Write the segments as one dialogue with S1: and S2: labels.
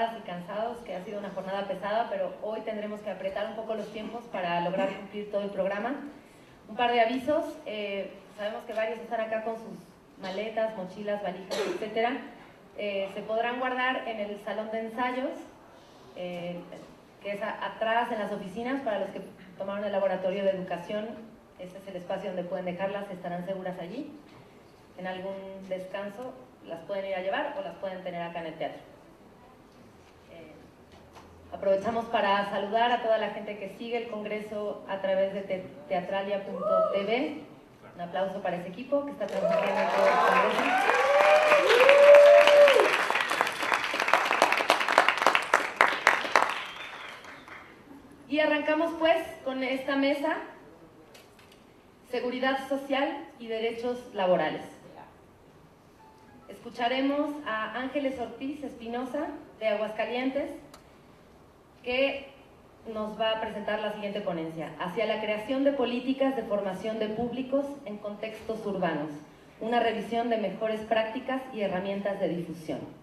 S1: cansadas y cansados, que ha sido una jornada pesada, pero hoy tendremos que apretar un poco los tiempos para lograr cumplir todo el programa. Un par de avisos, sabemos que varios están acá con sus maletas, mochilas, valijas, etcétera. Se podrán guardar en el salón de ensayos, que es atrás en las oficinas. Para los que tomaron el laboratorio de educación, este es el espacio donde pueden dejarlas, estarán seguras allí. En algún descanso las pueden ir a llevar o las pueden tener acá en el teatro. Aprovechamos para saludar a toda la gente que sigue el Congreso a través de teatralia.tv. Un aplauso para ese equipo que está transmitiendo todo el Congreso. Y arrancamos pues con esta mesa: seguridad social y derechos laborales. Escucharemos a Ángeles Ortiz Espinosa, de Aguascalientes, que nos va a presentar la siguiente ponencia: hacia la creación de políticas de formación de públicos en contextos urbanos, una revisión de mejores prácticas y herramientas de difusión.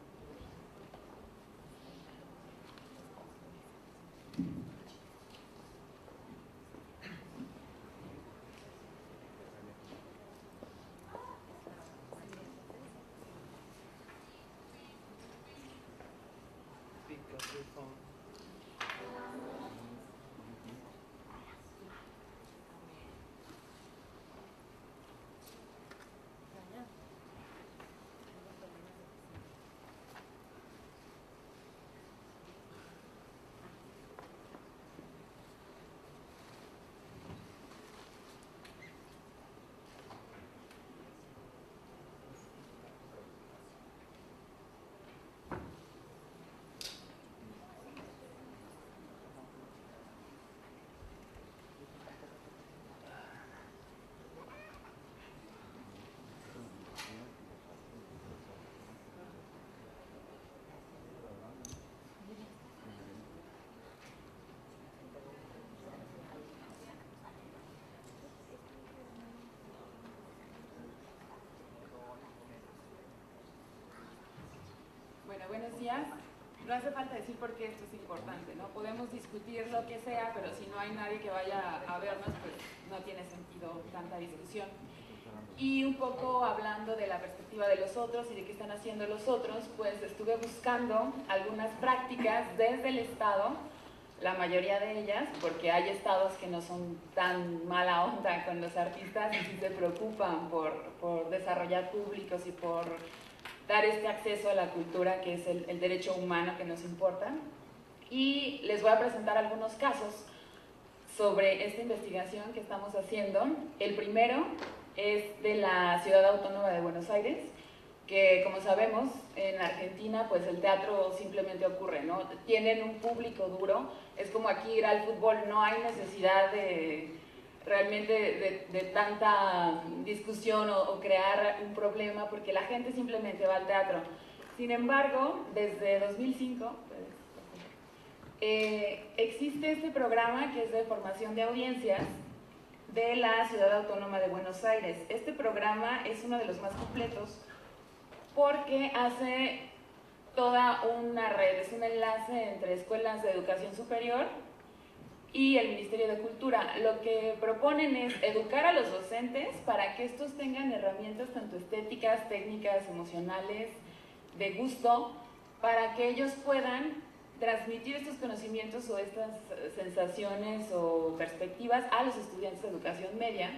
S2: Buenos días. No hace falta decir por qué esto es importante, ¿no? Podemos discutir lo que sea, pero si no hay nadie que vaya a vernos, pues no tiene sentido tanta discusión. Y un poco hablando de la perspectiva de los otros y de qué están haciendo los otros, pues estuve buscando algunas prácticas desde el Estado, la mayoría de ellas, porque hay estados que no son tan mala onda con los artistas y sí se preocupan por desarrollar públicos y por dar este acceso a la cultura, que es el derecho humano que nos importa. Y les voy a presentar algunos casos sobre esta investigación que estamos haciendo. El primero es de la Ciudad Autónoma de Buenos Aires, que como sabemos en Argentina pues el teatro simplemente ocurre, ¿no? Tienen un público duro, es como aquí ir al fútbol, no hay necesidad de realmente de tanta discusión o crear un problema, porque la gente simplemente va al teatro. Sin embargo, desde 2005 existe este programa que es de formación de audiencias de la Ciudad Autónoma de Buenos Aires. Este programa es uno de los más completos porque hace toda una red, es un enlace entre escuelas de educación superior y el Ministerio de Cultura. Lo que proponen es educar a los docentes para que estos tengan herramientas tanto estéticas, técnicas, emocionales, de gusto, para que ellos puedan transmitir estos conocimientos o estas sensaciones o perspectivas a los estudiantes de educación media.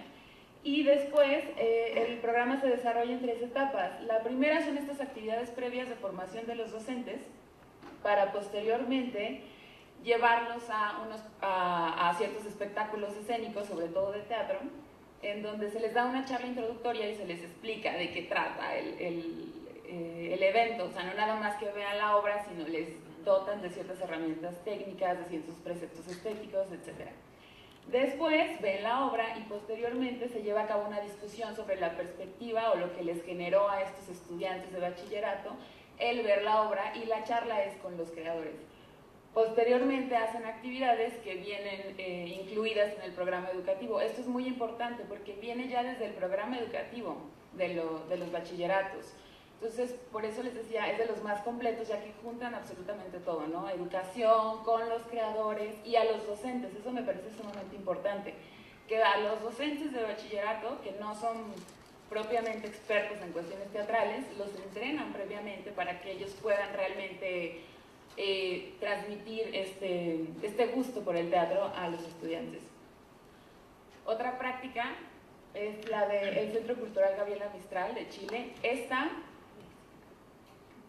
S2: Y después el programa se desarrolla en 3 etapas. La primera son estas actividades previas de formación de los docentes para posteriormente llevarlos a ciertos espectáculos escénicos, sobre todo de teatro, en donde se les da una charla introductoria y se les explica de qué trata el evento. O sea, no nada más que vean la obra, sino les dotan de ciertas herramientas técnicas, de ciertos preceptos estéticos, etc. Después ven la obra y posteriormente se lleva a cabo una discusión sobre la perspectiva o lo que les generó a estos estudiantes de bachillerato el ver la obra, y la charla es con los creadores. Posteriormente hacen actividades que vienen incluidas en el programa educativo. Esto es muy importante porque viene ya desde el programa educativo de los bachilleratos. Entonces, por eso les decía, es de los más completos, ya que juntan absolutamente todo, ¿no? Educación, con los creadores y a los docentes. Eso me parece sumamente importante. Que a los docentes de bachillerato, que no son propiamente expertos en cuestiones teatrales, los entrenan previamente para que ellos puedan realmente transmitir este gusto por el teatro a los estudiantes. Otra práctica es la del Centro Cultural Gabriela Mistral de Chile. Esta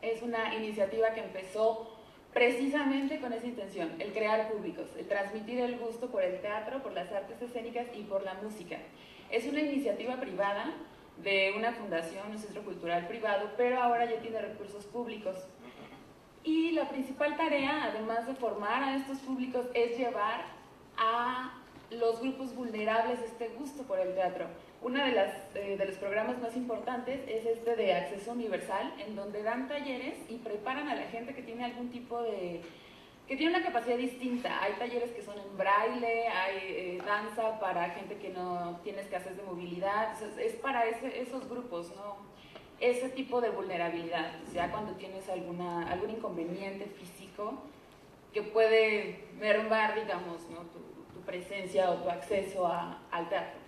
S2: es una iniciativa que empezó precisamente con esa intención, el crear públicos, el transmitir el gusto por el teatro, por las artes escénicas y por la música. Es una iniciativa privada de una fundación, un centro cultural privado, pero ahora ya tiene recursos públicos. Y la principal tarea, además de formar a estos públicos, es llevar a los grupos vulnerables este gusto por el teatro. Uno de los programas más importantes es este de acceso universal, en donde dan talleres y preparan a la gente que tiene algún tipo de... que tiene una capacidad distinta. Hay talleres que son en braille, hay danza para gente que no tiene escasez de movilidad. Es para esos grupos, ¿no? Ese tipo de vulnerabilidad, o sea, cuando tienes algún inconveniente físico que puede mermar, digamos, ¿no? tu presencia o tu acceso al teatro.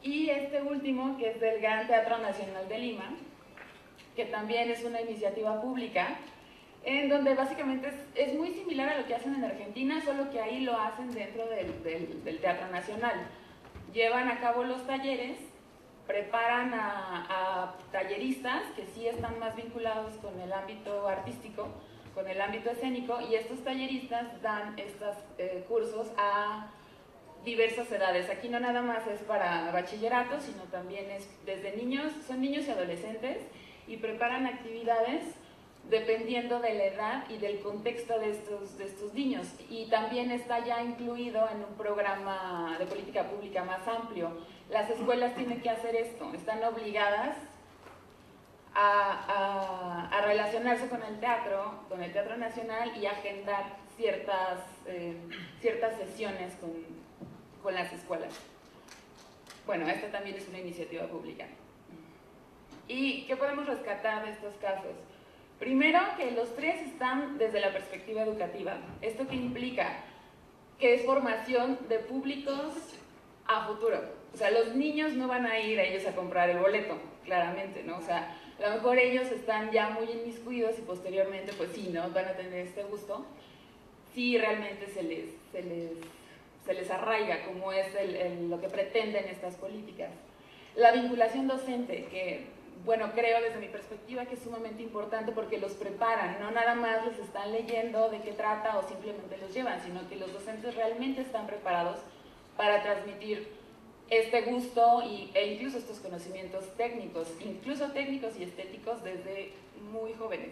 S2: Y este último, que es del Gran Teatro Nacional de Lima, que también es una iniciativa pública, en donde básicamente es muy similar a lo que hacen en Argentina, solo que ahí lo hacen dentro del Teatro Nacional. Llevan a cabo los talleres, preparan a talleristas que sí están más vinculados con el ámbito artístico, con el ámbito escénico, y estos talleristas dan estos cursos a diversas edades. Aquí no nada más es para bachillerato, sino también es desde niños, son niños y adolescentes, y preparan actividades dependiendo de la edad y del contexto de estos niños. Y también está ya incluido en un programa de política pública más amplio. Las escuelas tienen que hacer esto, están obligadas a relacionarse con el Teatro Nacional, y agendar ciertas sesiones con las escuelas. Bueno, esta también es una iniciativa pública. ¿Y qué podemos rescatar de estos casos? Primero, que los tres están desde la perspectiva educativa. ¿Esto qué implica? Que es formación de públicos a futuro. O sea, los niños no van a ir a ellos a comprar el boleto, claramente, ¿no? O sea, a lo mejor ellos están ya muy inmiscuidos y posteriormente, pues sí, ¿no? Van a tener este gusto. Sí, realmente se les arraiga, como es lo que pretenden estas políticas. La vinculación docente, que, bueno, creo desde mi perspectiva que es sumamente importante porque los preparan, no nada más les están leyendo de qué trata o simplemente los llevan, sino que los docentes realmente están preparados para transmitir este gusto e incluso estos conocimientos técnicos, incluso técnicos y estéticos desde muy jóvenes.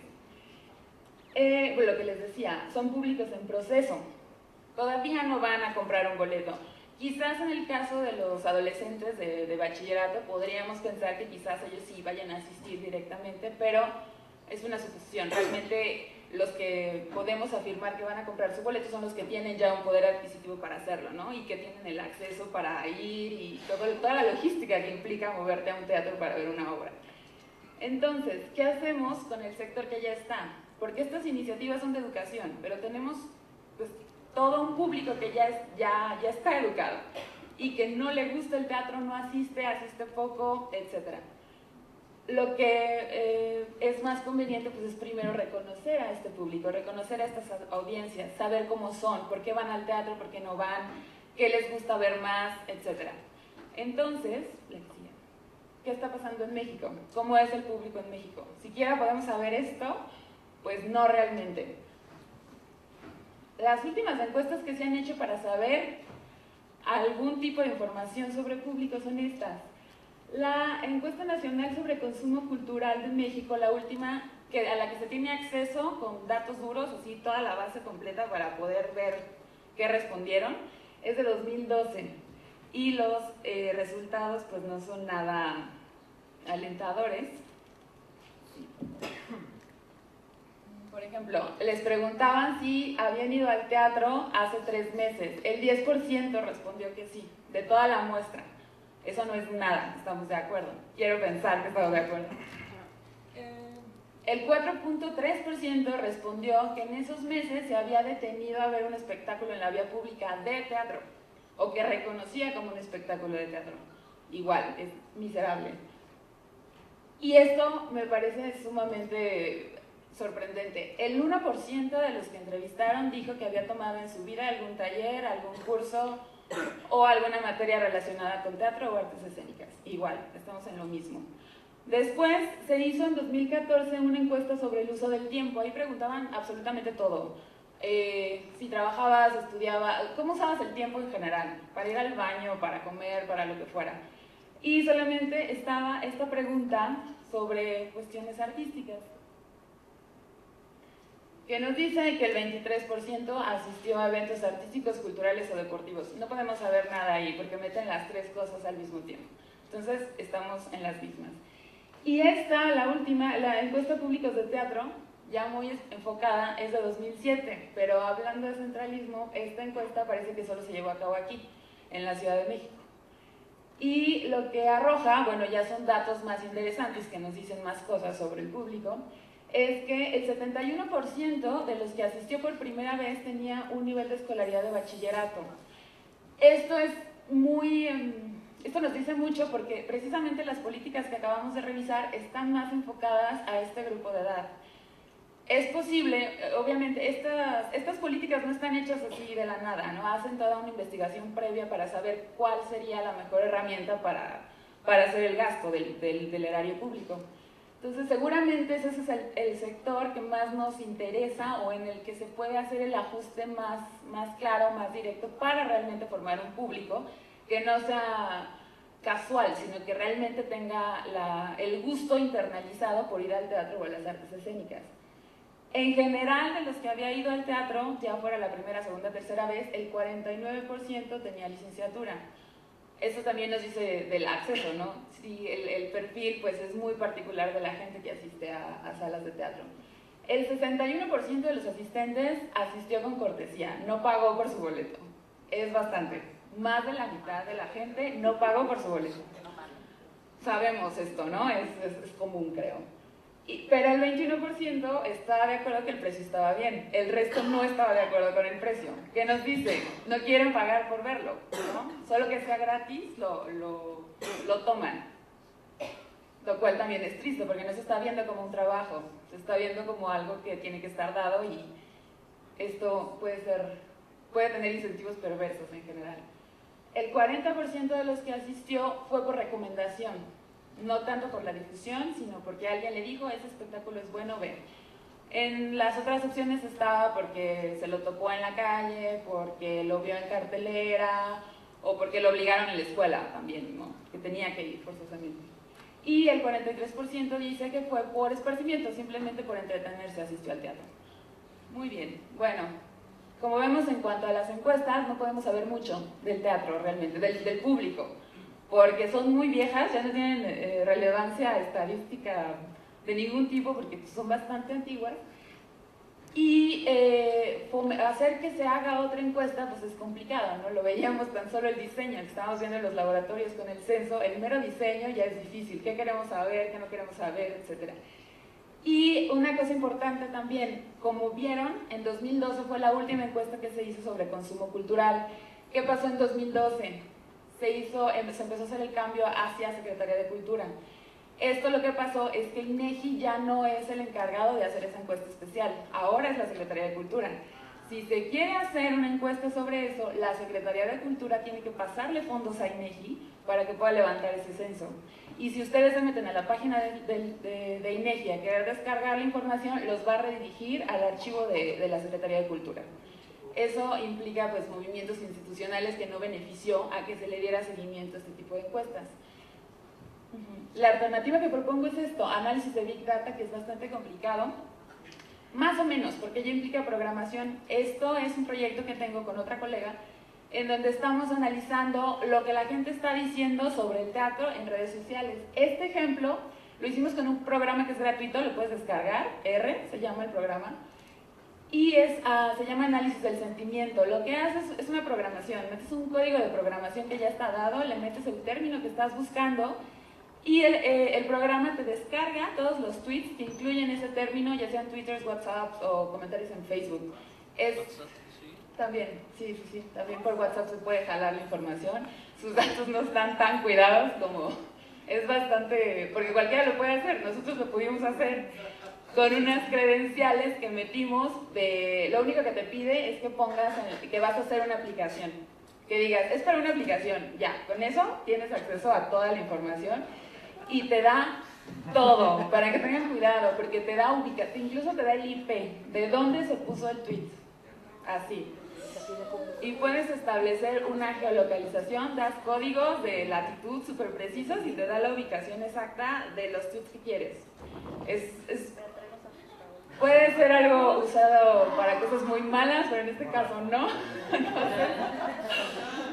S2: Lo que les decía, son públicos en proceso, todavía no van a comprar un boleto. Quizás en el caso de los adolescentes de bachillerato podríamos pensar que quizás ellos sí vayan a asistir directamente, pero es una suposición. Realmente los que podemos afirmar que van a comprar su boleto son los que tienen ya un poder adquisitivo para hacerlo, ¿no? Y que tienen el acceso para ir y toda la logística que implica moverte a un teatro para ver una obra. Entonces, ¿qué hacemos con el sector que ya está? Porque estas iniciativas son de educación, pero tenemos pues todo un público que ya está educado y que no le gusta el teatro, no asiste poco, etc. Lo que es más conveniente pues es primero reconocer a este público, reconocer a estas audiencias, saber cómo son, por qué van al teatro, por qué no van, qué les gusta ver más, etc. Entonces, les decía, ¿qué está pasando en México? ¿Cómo es el público en México? ¿Siquiera podemos saber esto? Pues no realmente. Las últimas encuestas que se han hecho para saber algún tipo de información sobre público son estas. La encuesta nacional sobre consumo cultural de México, la última a la que se tiene acceso con datos duros, así toda la base completa para poder ver qué respondieron, es de 2012 y los resultados pues no son nada alentadores. Por ejemplo, les preguntaban si habían ido al teatro hace 3 meses. El 10% respondió que sí, de toda la muestra. Eso no es nada, estamos de acuerdo. Quiero pensar que estamos de acuerdo. El 4.3% respondió que en esos meses se había detenido a ver un espectáculo en la vía pública de teatro, o que reconocía como un espectáculo de teatro. Igual, es miserable. Y esto me parece sumamente sorprendente. El 1% de los que entrevistaron dijo que había tomado en su vida algún taller, algún curso o alguna materia relacionada con teatro o artes escénicas. Igual, estamos en lo mismo. Después se hizo en 2014 una encuesta sobre el uso del tiempo. Ahí preguntaban absolutamente todo. Si trabajabas, estudiabas, cómo usabas el tiempo en general, para ir al baño, para comer, para lo que fuera. Y solamente estaba esta pregunta sobre cuestiones artísticas, que nos dice que el 23% asistió a eventos artísticos, culturales o deportivos. No podemos saber nada ahí porque meten las tres cosas al mismo tiempo. Entonces estamos en las mismas. Y esta, la última, la encuesta Públicos de Teatro, ya muy enfocada, es de 2007, pero hablando de centralismo, esta encuesta parece que solo se llevó a cabo aquí, en la Ciudad de México. Y lo que arroja, bueno, ya son datos más interesantes que nos dicen más cosas sobre el público, es que el 71% de los que asistió por primera vez tenía un nivel de escolaridad de bachillerato. Esto es esto nos dice mucho porque precisamente las políticas que acabamos de revisar están más enfocadas a este grupo de edad. Es posible, obviamente, estas políticas no están hechas así de la nada, ¿no? Hacen toda una investigación previa para saber cuál sería la mejor herramienta para hacer el gasto del erario público. Entonces, seguramente ese es el sector que más nos interesa o en el que se puede hacer el ajuste más claro, más directo para realmente formar un público que no sea casual, sino que realmente tenga el gusto internalizado por ir al teatro o a las artes escénicas. En general, de los que había ido al teatro, ya fuera la primera, segunda, tercera vez, el 49% tenía licenciatura. Eso también nos dice del acceso, ¿no? Sí, el perfil pues es muy particular de la gente que asiste a salas de teatro. El 61% de los asistentes asistió con cortesía, no pagó por su boleto. Es bastante. Más de la mitad de la gente no pagó por su boleto. Sabemos esto, ¿no? Es común, creo. Pero el 21% está de acuerdo que el precio estaba bien. El resto no estaba de acuerdo con el precio. ¿Qué nos dice? No quieren pagar por verlo, ¿no? Solo que sea gratis lo toman. Lo cual también es triste porque no se está viendo como un trabajo. Se está viendo como algo que tiene que estar dado y esto puede tener incentivos perversos en general. El 40% de los que asistió fue por recomendación, no tanto por la difusión, sino porque alguien le dijo, ese espectáculo es bueno, ven. En las otras opciones estaba porque se lo topó en la calle, porque lo vio en cartelera, o porque lo obligaron en la escuela también, ¿no? Que tenía que ir forzosamente. Y el 43% dice que fue por esparcimiento, simplemente por entretenerse asistió al teatro. Muy bien, bueno. Como vemos, en cuanto a las encuestas, no podemos saber mucho del teatro realmente, del público, porque son muy viejas, ya no tienen relevancia estadística de ningún tipo, porque son bastante antiguas, y hacer que se haga otra encuesta pues es complicado, ¿no? Lo veíamos tan solo el diseño, que estábamos viendo en los laboratorios con el censo, el mero diseño ya es difícil, qué queremos saber, qué no queremos saber, etc. Y una cosa importante también, como vieron, en 2012 fue la última encuesta que se hizo sobre consumo cultural. ¿Qué pasó en 2012? Se empezó a hacer el cambio hacia Secretaría de Cultura. Esto lo que pasó es que INEGI ya no es el encargado de hacer esa encuesta especial, ahora es la Secretaría de Cultura. Si se quiere hacer una encuesta sobre eso, la Secretaría de Cultura tiene que pasarle fondos a INEGI para que pueda levantar ese censo. Y si ustedes se meten a la página de INEGI a querer descargar la información, los va a redirigir al archivo de la Secretaría de Cultura. Eso implica pues movimientos institucionales que no benefició a que se le diera seguimiento a este tipo de encuestas. La alternativa que propongo es esto, análisis de Big Data, que es bastante complicado, más o menos, porque ya implica programación. Esto es un proyecto que tengo con otra colega, en donde estamos analizando lo que la gente está diciendo sobre el teatro en redes sociales. Este ejemplo lo hicimos con un programa que es gratuito, lo puedes descargar, R se llama el programa, y se llama análisis del sentimiento. Lo que haces es una programación, metes un código de programación que ya está dado, le metes el término que estás buscando y el programa te descarga todos los tweets que incluyen ese término, ya sean Twitter, WhatsApp o comentarios en Facebook. También, sí, también por WhatsApp se puede jalar la información. Sus datos no están tan cuidados como... Es bastante... porque cualquiera lo puede hacer, nosotros lo pudimos hacer con unas credenciales que metimos lo único que te pide es que pongas que vas a hacer una aplicación. Que digas, es para una aplicación, ya, con eso tienes acceso a toda la información y te da todo, para que tengan cuidado, porque te da incluso te da el IP, de dónde se puso el tweet, así. Y puedes establecer una geolocalización, das códigos de latitud súper precisos y te da la ubicación exacta de los tweets que quieres. Puede ser algo usado para cosas muy malas, pero en este caso no.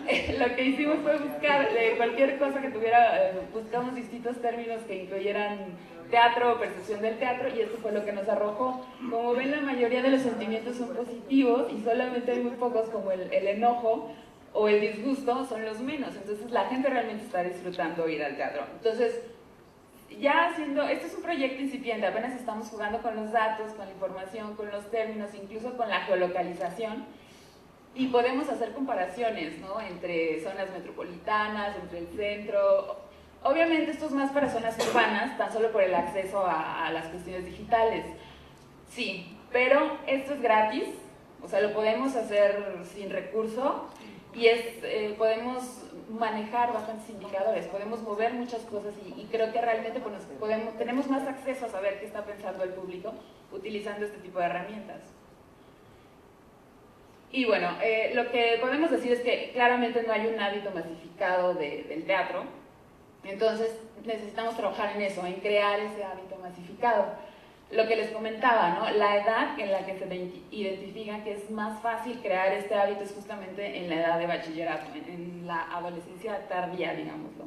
S2: Entonces, lo que hicimos fue buscar cualquier cosa que tuviera, buscamos distintos términos que incluyeran teatro o percepción del teatro y esto fue lo que nos arrojó. Como ven, la mayoría de los sentimientos son positivos y solamente hay muy pocos como el enojo o el disgusto son los menos. Entonces la gente realmente está disfrutando ir al teatro. Entonces, este es un proyecto incipiente, apenas estamos jugando con los datos, con la información, con los términos, incluso con la geolocalización y podemos hacer comparaciones, ¿no? Entre zonas metropolitanas, entre el centro. Obviamente esto es más para zonas urbanas, tan solo por el acceso a las cuestiones digitales. Sí, pero esto es gratis, o sea, lo podemos hacer sin recurso y podemos manejar bastantes indicadores, podemos mover muchas cosas y creo que realmente tenemos más acceso a saber qué está pensando el público utilizando este tipo de herramientas. Y bueno, lo que podemos decir es que claramente no hay un hábito masificado del teatro, entonces necesitamos trabajar en eso, en crear ese hábito masificado. Lo que les comentaba, ¿no? La edad en la que se identifica que es más fácil crear este hábito es justamente en la edad de bachillerato, en la adolescencia tardía, digámoslo.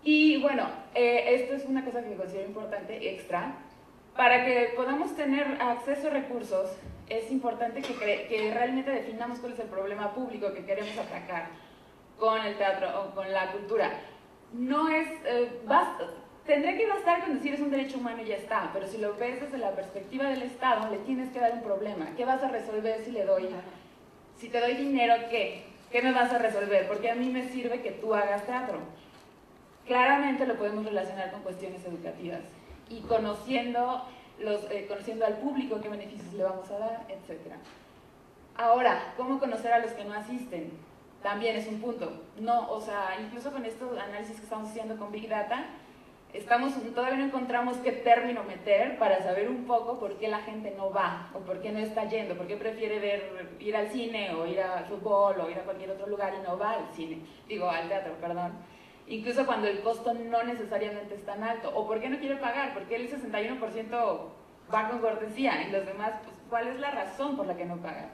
S2: Y bueno, esto es una cosa que considero importante, extra. Para que podamos tener acceso a recursos, es importante que realmente definamos cuál es el problema público que queremos atacar con el teatro o con la cultura. No es... Tendría que bastar con decir es un derecho humano y ya está, pero si lo ves desde la perspectiva del Estado, le tienes que dar un problema. ¿Qué vas a resolver si te doy dinero, qué? ¿Qué me vas a resolver? Porque a mí me sirve que tú hagas teatro. Claramente lo podemos relacionar con cuestiones educativas y conociendo al público qué beneficios le vamos a dar, etc. Ahora, ¿cómo conocer a los que no asisten? También es un punto. No, o sea, incluso con estos análisis que estamos haciendo con Big Data, todavía no encontramos qué término meter para saber un poco por qué la gente no va o por qué no está yendo, por qué prefiere ir al cine o ir al fútbol o ir a cualquier otro lugar y no va al teatro, perdón. Incluso cuando el costo no necesariamente es tan alto, o por qué no quiere pagar, porque el 61% va con cortesía y los demás, pues, ¿cuál es la razón por la que no pagan?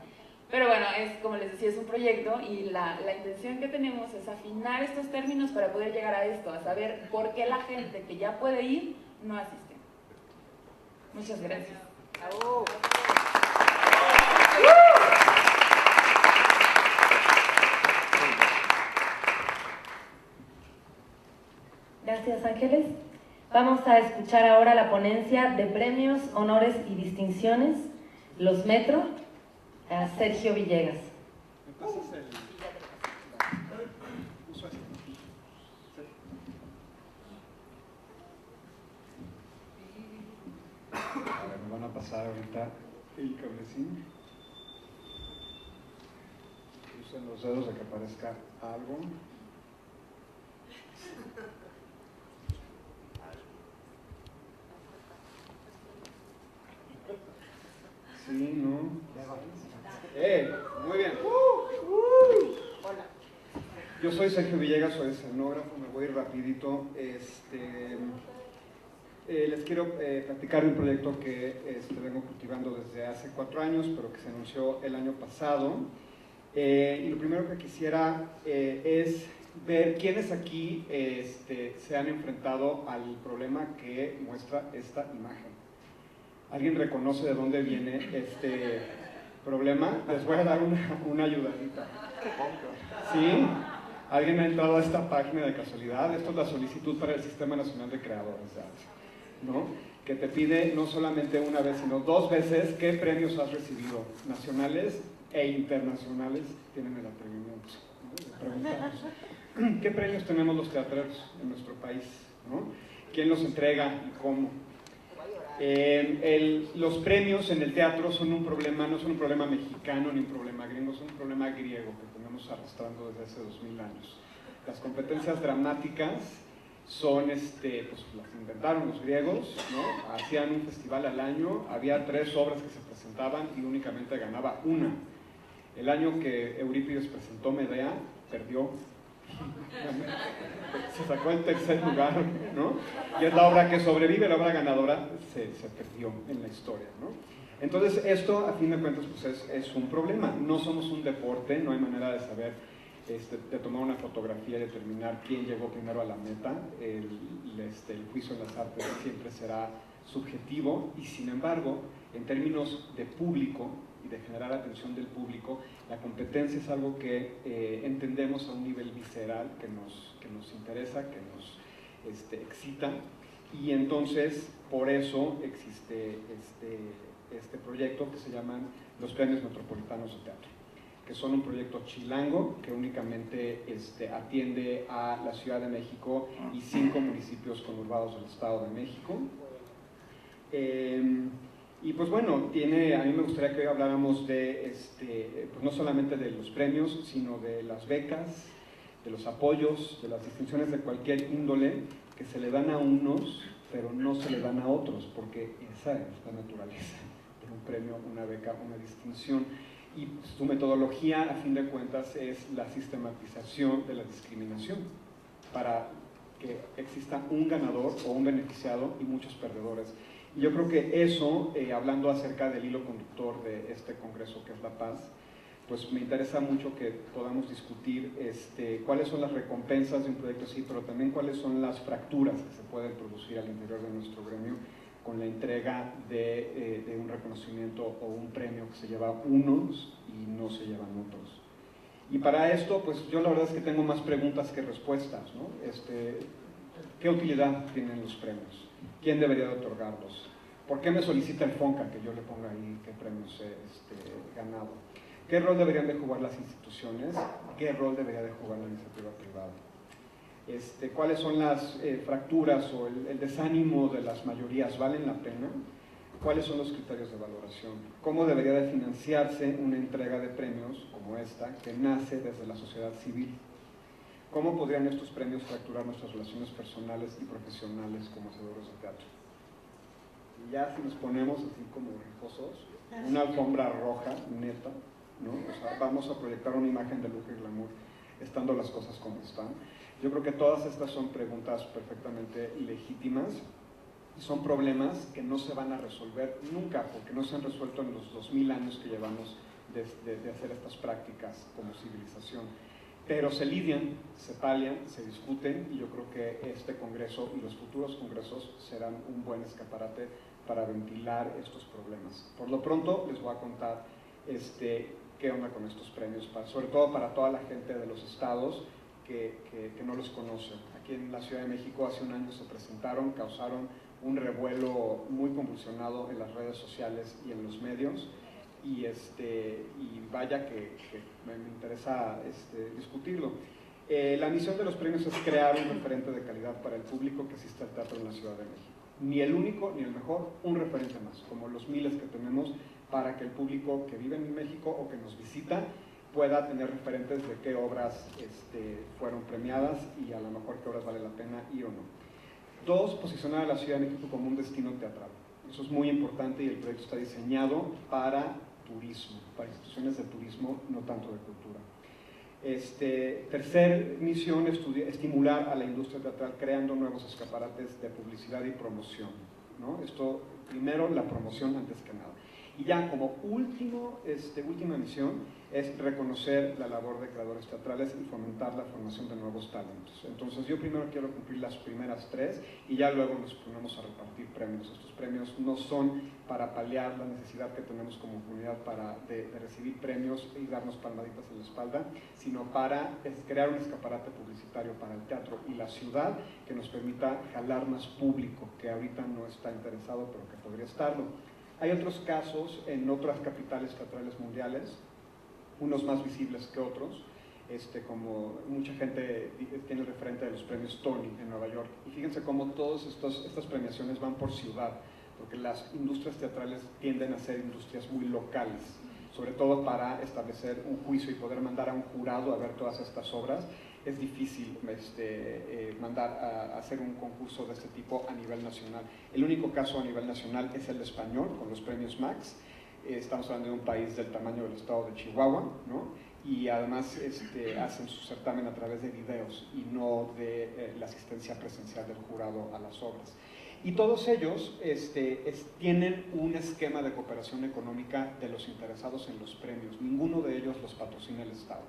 S2: Pero bueno, como les decía, es un proyecto y la intención que tenemos es afinar estos términos para poder llegar a esto, a saber por qué la gente que ya puede ir no asiste. Muchas gracias.
S1: Gracias, Ángeles. Vamos a escuchar ahora la ponencia de premios, honores y distinciones, los Metro, a Sergio Villegas.
S3: ¿Me pasas el...? A ver, me van a pasar ahorita el cablecín. Usen los dedos de que aparezca algo. Sí, ¿no? Muy bien. Hola. Yo soy Sergio Villegas, soy escenógrafo, me voy a ir rapidito. Les quiero platicar de un proyecto que vengo cultivando desde hace 4 años, pero que se anunció el año pasado. Y lo primero que quisiera es ver quiénes aquí se han enfrentado al problema que muestra esta imagen. ¿Alguien reconoce de dónde viene este problema? Les voy a dar una ayudadita. ¿Sí? ¿Alguien ha entrado a esta página de casualidad? Esto es la solicitud para el Sistema Nacional de Creadores de Arte, ¿no? Que te pide no solamente una vez, sino 2 veces qué premios has recibido, nacionales e internacionales. Tienen el atrevimiento, ¿no?, de preguntarnos qué premios tenemos los teatreros en nuestro país, ¿no? ¿Quién los entrega y cómo? Los premios en el teatro son un problema, no son un problema mexicano ni un problema gringo, son un problema griego que tenemos arrastrando desde hace 2000 años. Las competencias dramáticas son, pues las inventaron los griegos, ¿no? Hacían un festival al año, había 3 obras que se presentaban y únicamente ganaba una. El año que Eurípides presentó Medea, perdió. Se sacó el 3er lugar, ¿no? Y es la obra que sobrevive, la obra ganadora se perdió en la historia, ¿no? Entonces esto, a fin de cuentas, pues es un problema. No somos un deporte, no hay manera de saber, de tomar una fotografía y determinar quién llegó primero a la meta. El juicio en las artes siempre será subjetivo y, sin embargo, en términos de público y de generar atención del público, la competencia es algo que entendemos a un nivel visceral, que nos interesa, que nos excita, y entonces por eso existe este proyecto que se llaman los Premios Metropolitanos de Teatro, que son un proyecto chilango que únicamente atiende a la Ciudad de México y 5 municipios conurbados del Estado de México. Y pues bueno, a mí me gustaría que hoy habláramos de, pues no solamente de los premios, sino de las becas, de los apoyos, de las distinciones de cualquier índole que se le dan a unos, pero no se le dan a otros, porque esa es la naturaleza de un premio, una beca, una distinción. Y su metodología, a fin de cuentas, es la sistematización de la discriminación, para que exista un ganador o un beneficiado y muchos perdedores. Y yo creo que eso, hablando acerca del hilo conductor de este congreso que es la paz, pues me interesa mucho que podamos discutir cuáles son las recompensas de un proyecto así, pero también cuáles son las fracturas que se pueden producir al interior de nuestro gremio con la entrega de un reconocimiento o un premio que se lleva unos y no se llevan otros. Y para esto, pues yo la verdad es que tengo más preguntas que respuestas, ¿no? ¿Qué utilidad tienen los premios? ¿Quién debería de otorgarlos? ¿Por qué me solicita el FONCA que yo le ponga ahí qué premios he ganado? ¿Qué rol deberían de jugar las instituciones? ¿Qué rol debería de jugar la iniciativa privada? ¿Cuáles son las fracturas o el desánimo de las mayorías? ¿Valen la pena? ¿Cuáles son los criterios de valoración? ¿Cómo debería de financiarse una entrega de premios como esta que nace desde la sociedad civil? ¿Cómo podrían estos premios fracturar nuestras relaciones personales y profesionales como hacedores de teatro? Y ya si nos ponemos así como rijosos, una alfombra roja, neta, ¿no? O sea, vamos a proyectar una imagen de lujo y glamour, estando las cosas como están. Yo creo que todas estas son preguntas perfectamente legítimas y son problemas que no se van a resolver nunca, porque no se han resuelto en los 2000 años que llevamos de hacer estas prácticas como civilización. Pero se lidian, se palian, se discuten, y yo creo que este congreso y los futuros congresos serán un buen escaparate para ventilar estos problemas. Por lo pronto les voy a contar qué onda con estos premios, sobre todo para toda la gente de los estados que no los conoce. Aquí en la Ciudad de México hace un año se presentaron, causaron un revuelo muy convulsionado en las redes sociales y en los medios, y vaya que me interesa discutirlo. La misión de los premios es crear un referente de calidad para el público que asiste al teatro en la Ciudad de México. Ni el único ni el mejor, un referente más, como los miles que tenemos, para que el público que vive en México o que nos visita pueda tener referentes de qué obras fueron premiadas y a lo mejor qué obras vale la pena ir o no. 2, posicionar a la Ciudad de México como un destino teatral. Eso es muy importante y el proyecto está diseñado para turismo, para instituciones de turismo, no tanto de cultura. Tercer misión, estimular a la industria teatral creando nuevos escaparates de publicidad y promoción, ¿no? Esto, primero, la promoción antes que nada. Y ya como última misión es reconocer la labor de creadores teatrales y fomentar la formación de nuevos talentos. Entonces yo primero quiero cumplir las primeras 3 y ya luego nos ponemos a repartir premios. Estos premios no son para paliar la necesidad que tenemos como comunidad de recibir premios y darnos palmaditas en la espalda, sino para crear un escaparate publicitario para el teatro y la ciudad que nos permita jalar más público, que ahorita no está interesado, pero que podría estarlo. Hay otros casos en otras capitales teatrales mundiales, unos más visibles que otros, como mucha gente tiene el referente de los premios Tony en Nueva York. Y fíjense cómo todas estas premiaciones van por ciudad, porque las industrias teatrales tienden a ser industrias muy locales, sobre todo para establecer un juicio y poder mandar a un jurado a ver todas estas obras. Es difícil mandar a hacer un concurso de este tipo a nivel nacional. El único caso a nivel nacional es el español, con los premios Max. Estamos hablando de un país del tamaño del estado de Chihuahua, ¿no? Y además hacen su certamen a través de videos y no de la asistencia presencial del jurado a las obras. Y todos ellos tienen un esquema de cooperación económica de los interesados en los premios. Ninguno de ellos los patrocina el Estado,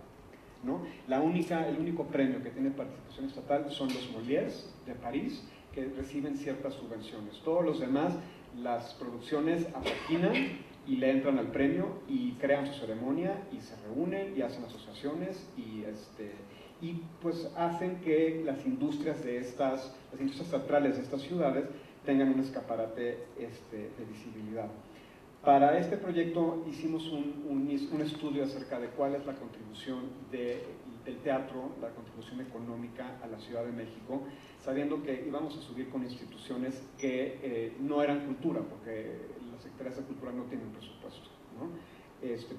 S3: ¿no? El único premio que tiene participación estatal son los Molières de París, que reciben ciertas subvenciones. Todos los demás, las producciones apaquinan y le entran al premio y crean su ceremonia y se reúnen y hacen asociaciones y pues hacen que las industrias teatrales de estas ciudades tengan un escaparate de visibilidad. Para este proyecto hicimos un estudio acerca de cuál es la contribución del teatro, la contribución económica a la Ciudad de México, sabiendo que íbamos a subir con instituciones que no eran cultura, porque las secretarías de cultura no tienen presupuesto, ¿no?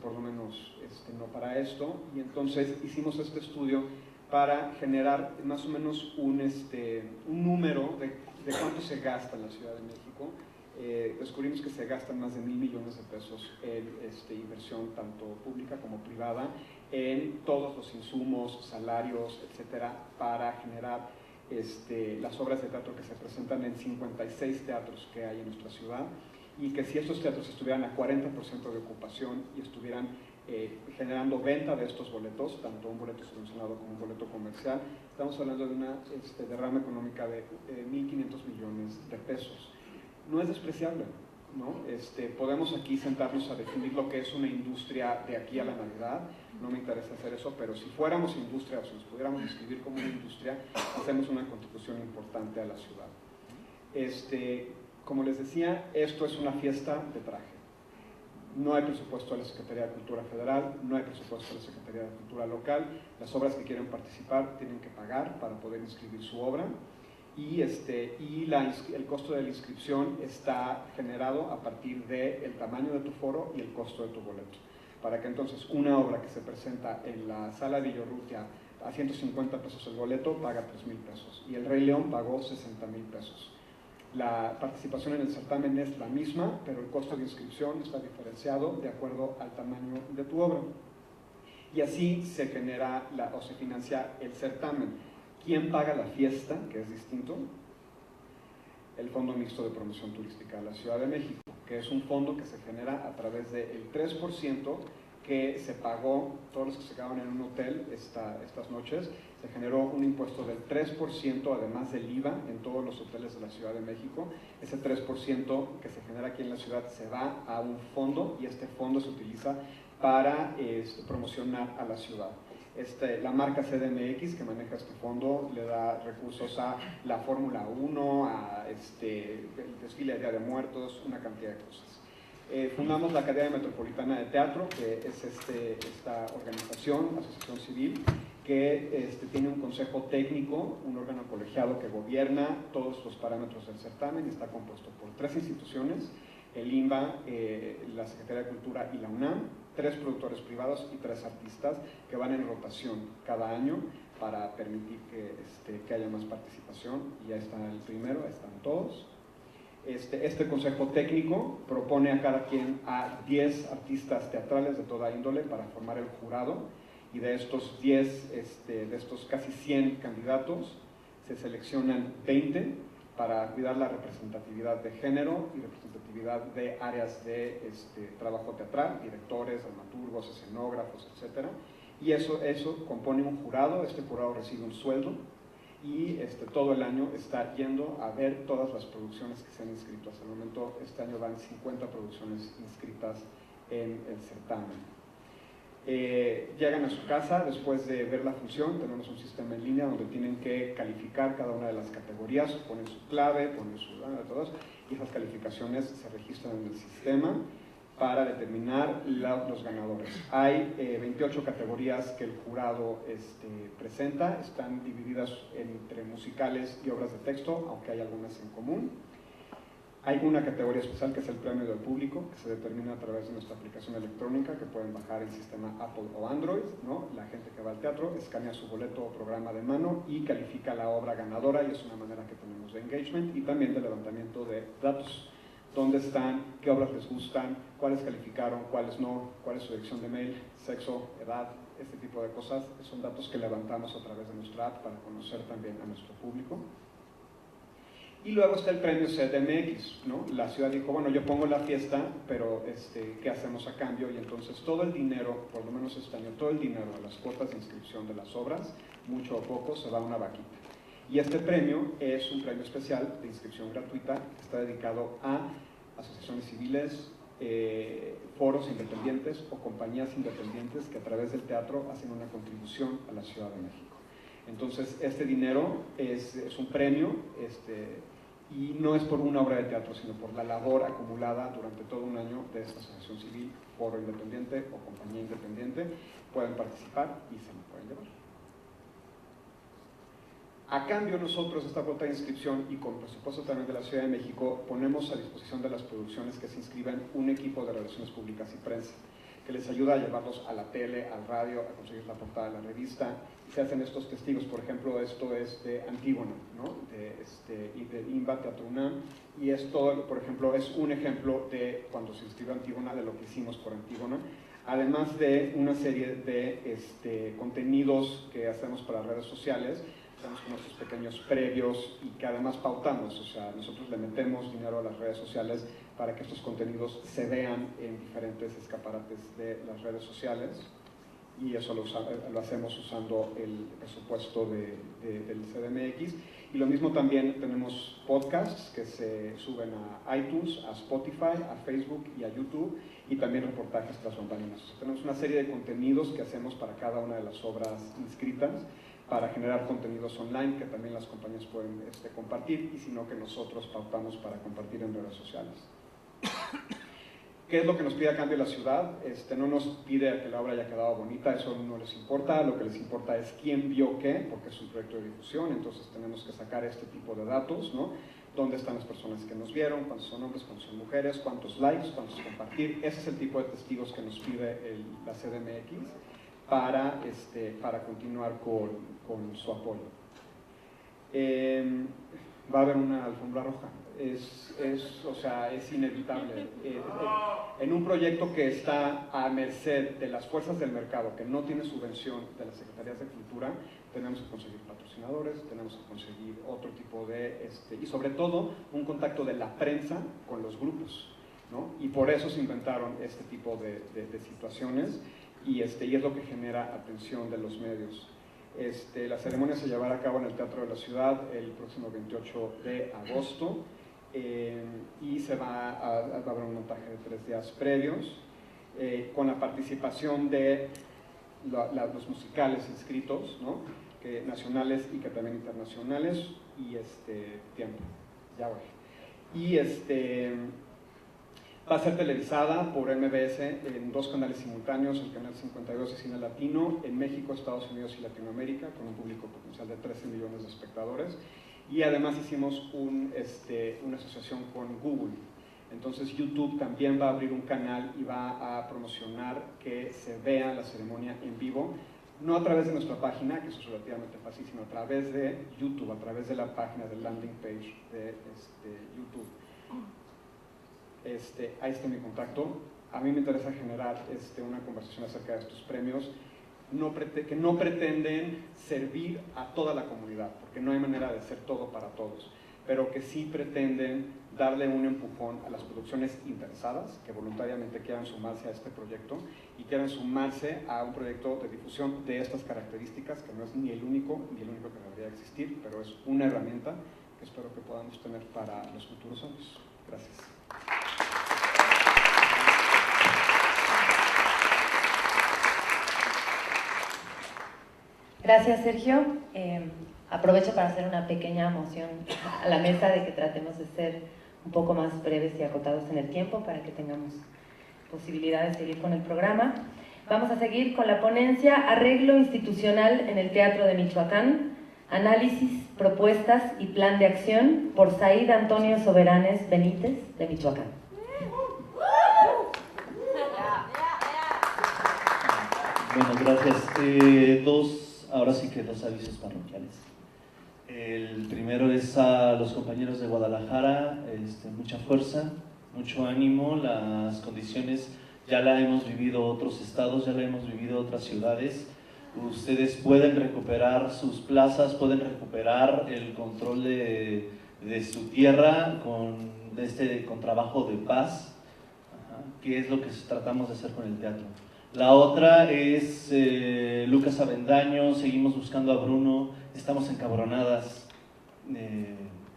S3: Por lo menos no para esto, y entonces hicimos este estudio para generar más o menos un número de cuánto se gasta en la Ciudad de México. Descubrimos que se gastan más de 1,000 millones de pesos en inversión tanto pública como privada en todos los insumos, salarios, etcétera, para generar las obras de teatro que se presentan en 56 teatros que hay en nuestra ciudad, y que si estos teatros estuvieran a 40% de ocupación y estuvieran generando venta de estos boletos, tanto un boleto subvencionado como un boleto comercial, estamos hablando de una derrama económica de 1.500 millones de pesos. No es despreciable, ¿no? Podemos aquí sentarnos a definir lo que es una industria de aquí a la Navidad, no me interesa hacer eso, pero si fuéramos industria o si nos pudiéramos describir como una industria, hacemos una contribución importante a la ciudad. Como les decía, esto es una fiesta de traje. No hay presupuesto de la Secretaría de Cultura Federal, no hay presupuesto de la Secretaría de Cultura Local. Las obras que quieren participar tienen que pagar para poder inscribir su obra, y el costo de la inscripción está generado a partir del tamaño de tu foro y el costo de tu boleto, para que entonces una obra que se presenta en la Sala Villorrutia a 150 pesos el boleto paga 3,000 pesos, y el Rey León pagó 60,000 pesos. La participación en el certamen es la misma, pero el costo de inscripción está diferenciado de acuerdo al tamaño de tu obra. Y así se genera o se financia el certamen. ¿Quién paga la fiesta? Que es distinto. El Fondo Mixto de Promoción Turística de la Ciudad de México, que es un fondo que se genera a través del 3% que se pagó, todos los que se quedaron en un hotel estas noches, se generó un impuesto del 3%, además del IVA, en todos los hoteles de la Ciudad de México. Ese 3% que se genera aquí en la ciudad se va a un fondo, y este fondo se utiliza para promocionar a la ciudad. La marca CDMX, que maneja este fondo, le da recursos a la Fórmula 1, a el desfile de Día de Muertos, una cantidad de cosas. Fundamos la Academia Metropolitana de Teatro, que es esta organización, asociación civil, que tiene un consejo técnico, un órgano colegiado que gobierna todos los parámetros del certamen, y está compuesto por 3 instituciones, el INBA, la Secretaría de Cultura y la UNAM, 3 productores privados y 3 artistas que van en rotación cada año para permitir que haya más participación. Y ya está el primero, están todos. Este consejo técnico propone a cada quien a 10 artistas teatrales de toda índole para formar el jurado, y de estos 10, de estos casi 100 candidatos, se seleccionan 20 para cuidar la representatividad de género y representatividad de áreas de trabajo teatral, directores, dramaturgos, escenógrafos, etc. Y eso compone un jurado. Este jurado recibe un sueldo y todo el año está yendo a ver todas las producciones que se han inscrito. Hasta el momento, este año van 50 producciones inscritas en el certamen. Llegan a su casa después de ver la función. Tenemos un sistema en línea donde tienen que calificar cada una de las categorías, ponen su clave, ponen su todas, y esas calificaciones se registran en el sistema para determinar los ganadores. Hay 28 categorías que el jurado presenta, están divididas entre musicales y obras de texto, aunque hay algunas en común. Hay una categoría especial que es el premio del público, que se determina a través de nuestra aplicación electrónica que pueden bajar en sistema Apple o Android, ¿no? La gente que va al teatro escanea su boleto o programa de mano y califica la obra ganadora, y es una manera que tenemos de engagement y también de levantamiento de datos. ¿Dónde están? ¿Qué obras les gustan? ¿Cuáles calificaron? ¿Cuáles no? ¿Cuál es su dirección de mail? ¿Sexo? ¿Edad? Este tipo de cosas son datos que levantamos a través de nuestra app para conocer también a nuestro público. Y luego está el premio CDMX, ¿no? La ciudad dijo, bueno, yo pongo la fiesta, pero ¿qué hacemos a cambio? Y entonces todo el dinero, por lo menos este año, todo el dinero de las cuotas de inscripción de las obras, mucho o poco, se va a una vaquita. Y este premio es un premio especial de inscripción gratuita que está dedicado a asociaciones civiles, foros independientes o compañías independientes que a través del teatro hacen una contribución a la Ciudad de México. Entonces, este dinero es un premio, y no es por una obra de teatro, sino por la labor acumulada durante todo un año de esta asociación civil, foro independiente o compañía independiente. Pueden participar y se lo pueden llevar. A cambio, nosotros, esta cuota de inscripción y con presupuesto también de la Ciudad de México, ponemos a disposición de las producciones que se inscriban un equipo de relaciones públicas y prensa, que les ayuda a llevarlos a la tele, al radio, a conseguir la portada de la revista. Se hacen estos testigos, por ejemplo, esto es de Antígona, ¿no? Y de INBA Teatro UNAM, y esto, por ejemplo, es un ejemplo de cuando se inscribió Antígona, de lo que hicimos por Antígona, además de una serie de contenidos que hacemos para redes sociales. Tenemos como estos pequeños previos y que además pautamos, o sea, nosotros le metemos dinero a las redes sociales para que estos contenidos se vean en diferentes escaparates de las redes sociales, y eso lo hacemos usando el presupuesto del CDMX. Y lo mismo también tenemos podcasts que se suben a iTunes, a Spotify, a Facebook y a YouTube, y también reportajes tras bambalinas. Tenemos una serie de contenidos que hacemos para cada una de las obras inscritas, para generar contenidos online que también las compañías pueden compartir, y si no, que nosotros pautamos para compartir en redes sociales. ¿Qué es lo que nos pide a cambio la ciudad? No nos pide que la obra haya quedado bonita, eso no les importa. Lo que les importa es quién vio qué, porque es un proyecto de difusión, entonces tenemos que sacar este tipo de datos, ¿no? ¿Dónde están las personas que nos vieron? ¿Cuántos son hombres? ¿Cuántos son mujeres? ¿Cuántos likes? ¿Cuántos compartir? Ese es el tipo de testigos que nos pide la CDMX para continuar con su apoyo. Va a haber una alfombra roja. Es inevitable. En un proyecto que está a merced de las fuerzas del mercado, que no tiene subvención de las Secretarías de Cultura, tenemos que conseguir patrocinadores, tenemos que conseguir otro tipo de, y sobre todo un contacto de la prensa con los grupos, ¿no? Y por eso se inventaron este tipo de situaciones, y es lo que genera atención de los medios. La ceremonia se llevará a cabo en el Teatro de la Ciudad el próximo 28 de agosto, y va a haber un montaje de 3 días previos, con la participación de los musicales inscritos, ¿no? Nacionales y que también internacionales, y tiempo, ya voy. Y va a ser televisada por MBS en 2 canales simultáneos, el canal 52 de Cine Latino, en México, Estados Unidos y Latinoamérica, con un público potencial de 13 millones de espectadores. Y además hicimos una asociación con Google. Entonces YouTube también va a abrir un canal y va a promocionar que se vea la ceremonia en vivo, no a través de nuestra página, que eso es relativamente fácil, sino a través de YouTube, a través de la página del landing page de YouTube. Ahí está mi contacto. A mí me interesa generar una conversación acerca de estos premios, que no pretenden servir a toda la comunidad, porque no hay manera de ser todo para todos, pero que sí pretenden darle un empujón a las producciones interesadas que voluntariamente quieran sumarse a este proyecto y quieran sumarse a un proyecto de difusión de estas características, que no es ni el único que debería existir, pero es una herramienta que espero que podamos tener para los futuros años. Gracias.
S1: Gracias, Sergio. Aprovecho para hacer una pequeña moción a la mesa de que tratemos de ser un poco más breves y acotados en el tiempo para que tengamos posibilidad de seguir con el programa. Vamos a seguir con la ponencia Arreglo institucional en el Teatro de Michoacán, análisis, propuestas y plan de acción, por Said Antonio Soberanes Benítez, de Michoacán.
S4: Bueno, gracias. Ahora sí que dos avisos parroquiales. El primero es a los compañeros de Guadalajara, mucha fuerza, mucho ánimo. Las condiciones ya la hemos vivido otros estados, ya la hemos vivido otras ciudades. Ustedes pueden recuperar sus plazas, pueden recuperar el control de su tierra con trabajo de paz, que es lo que tratamos de hacer con el teatro. La otra es Lucas Avendaño, seguimos buscando a Bruno, estamos encabronadas,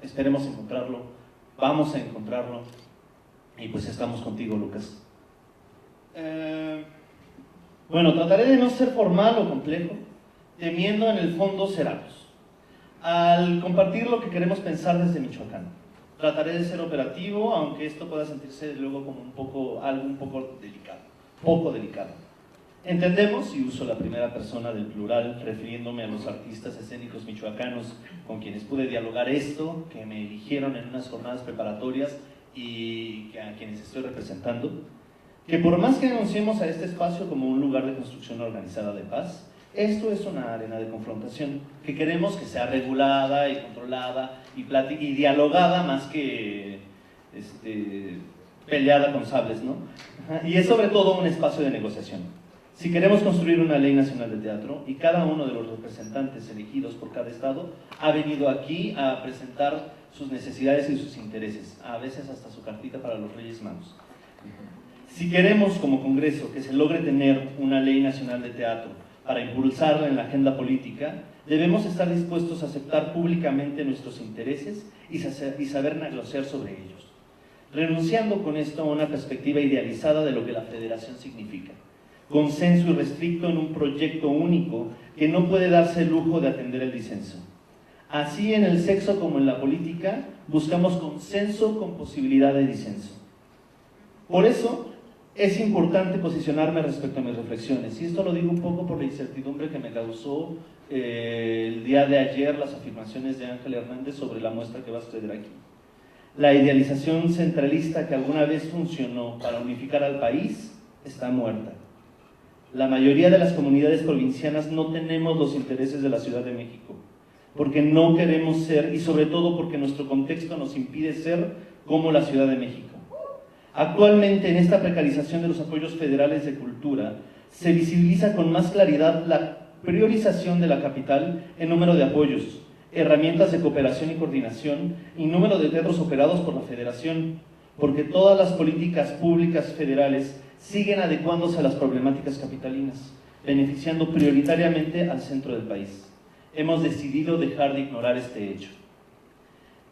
S4: esperemos encontrarlo, vamos a encontrarlo, y pues estamos contigo, Lucas. Bueno, trataré de no ser formal o complejo, temiendo en el fondo ser aros. Al compartir lo que queremos pensar desde Michoacán, trataré de ser operativo, aunque esto pueda sentirse luego como algo un poco delicado. Entendemos, y uso la primera persona del plural, refiriéndome a los artistas escénicos michoacanos con quienes pude dialogar esto, que me eligieron en unas jornadas preparatorias y a quienes estoy representando, que por más que anunciemos a este espacio como un lugar de construcción organizada de paz, esto es una arena de confrontación que queremos que sea regulada y controlada y dialogada más que peleada con sables, ¿no? Y es sobre todo un espacio de negociación. Si queremos construir una ley nacional de teatro, y cada uno de los representantes elegidos por cada estado ha venido aquí a presentar sus necesidades y sus intereses, a veces hasta su cartita para los Reyes Magos. Si queremos como Congreso que se logre tener una ley nacional de teatro para impulsarla en la agenda política, debemos estar dispuestos a aceptar públicamente nuestros intereses y saber negociar sobre ellos, renunciando con esto a una perspectiva idealizada de lo que la federación significa. Consenso irrestricto en un proyecto único que no puede darse el lujo de atender el disenso. Así en el sexo como en la política, buscamos consenso con posibilidad de disenso. Por eso es importante posicionarme respecto a mis reflexiones, y esto lo digo un poco por la incertidumbre que me causó el día de ayer las afirmaciones de Ángel Hernández sobre la muestra que va a suceder aquí. La idealización centralista que alguna vez funcionó para unificar al país está muerta. La mayoría de las comunidades provincianas no tenemos los intereses de la Ciudad de México, porque no queremos ser, y sobre todo porque nuestro contexto nos impide ser como la Ciudad de México. Actualmente, en esta precarización de los apoyos federales de cultura, se visibiliza con más claridad la priorización de la capital en número de apoyos, herramientas de cooperación y coordinación y número de teatros operados por la Federación, porque todas las políticas públicas federales siguen adecuándose a las problemáticas capitalinas, beneficiando prioritariamente al centro del país. Hemos decidido dejar de ignorar este hecho.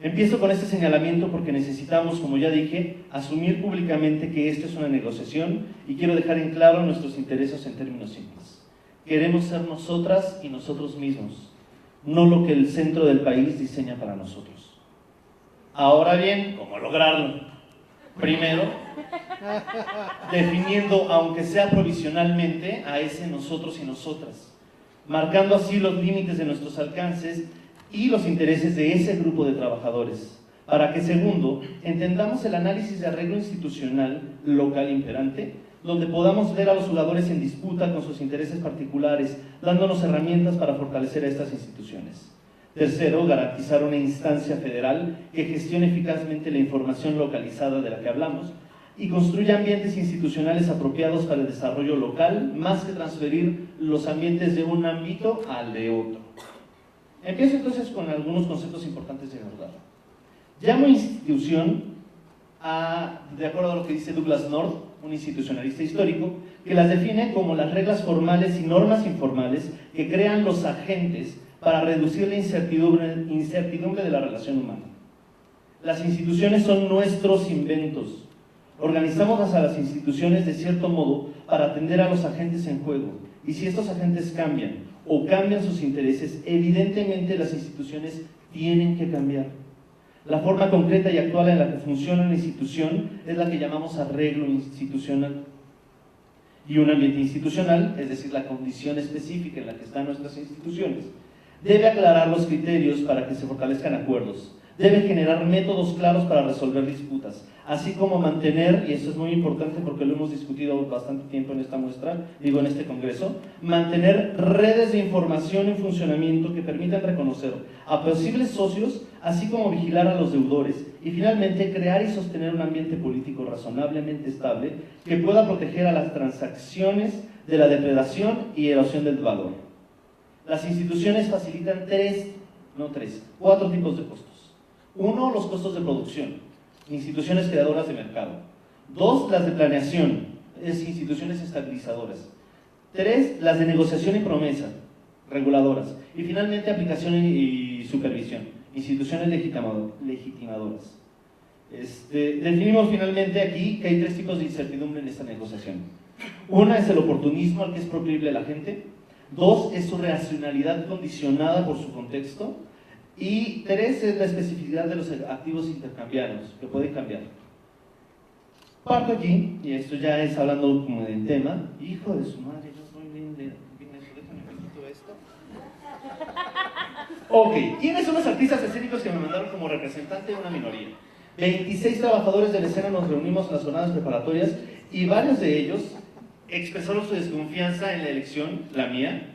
S4: Empiezo con este señalamiento porque necesitamos, como ya dije, asumir públicamente que esto es una negociación y quiero dejar en claro nuestros intereses en términos simples. Queremos ser nosotras y nosotros mismos, no lo que el centro del país diseña para nosotros. Ahora bien, ¿cómo lograrlo? Primero, definiendo, aunque sea provisionalmente, a ese nosotros y nosotras, marcando así los límites de nuestros alcances y los intereses de ese grupo de trabajadores, para que, segundo, entendamos el análisis de arreglo institucional local imperante, donde podamos ver a los jugadores en disputa con sus intereses particulares, dándonos herramientas para fortalecer a estas instituciones. Tercero, garantizar una instancia federal que gestione eficazmente la información localizada de la que hablamos y construya ambientes institucionales apropiados para el desarrollo local, más que transferir los ambientes de un ámbito al de otro. Empiezo entonces con algunos conceptos importantes de abordar. Llamo institución de acuerdo a lo que dice Douglas North, un institucionalista histórico, que las define como las reglas formales y normas informales que crean los agentes para reducir la incertidumbre de la relación humana. Las instituciones son nuestros inventos. Organizamos a las instituciones de cierto modo para atender a los agentes en juego, y si estos agentes cambian o cambian sus intereses, evidentemente las instituciones tienen que cambiar. La forma concreta y actual en la que funciona una institución es la que llamamos arreglo institucional. Y un ambiente institucional, es decir, la condición específica en la que están nuestras instituciones, debe aclarar los criterios para que se fortalezcan acuerdos, debe generar métodos claros para resolver disputas, así como mantener, y eso es muy importante porque lo hemos discutido bastante tiempo en esta muestra, en este congreso, mantener redes de información en funcionamiento que permitan reconocer a posibles socios, así como vigilar a los deudores, y finalmente crear y sostener un ambiente político razonablemente estable que pueda proteger a las transacciones de la depredación y erosión del valor. Las instituciones facilitan cuatro tipos de costos. Uno, los costos de producción, instituciones creadoras de mercado. Dos, las de planeación, instituciones estabilizadoras. Tres, las de negociación y promesa, reguladoras. Y finalmente, aplicación y supervisión, instituciones legitimadoras. Definimos finalmente aquí que hay tres tipos de incertidumbre en esta negociación. Una es el oportunismo al que es proclive la gente. Dos, es su racionalidad condicionada por su contexto. Y tres, es la especificidad de los activos intercambiados, que pueden cambiar. Parto aquí, y esto ya es hablando como del tema. Hijo de su madre, no estoy bien eso, déjame quito esto. Ok, ¿quiénes son los artistas escénicos que me mandaron como representante de una minoría? 26 trabajadores de la escena nos reunimos en las jornadas preparatorias y varios de ellos expresaron su desconfianza en la elección, la mía,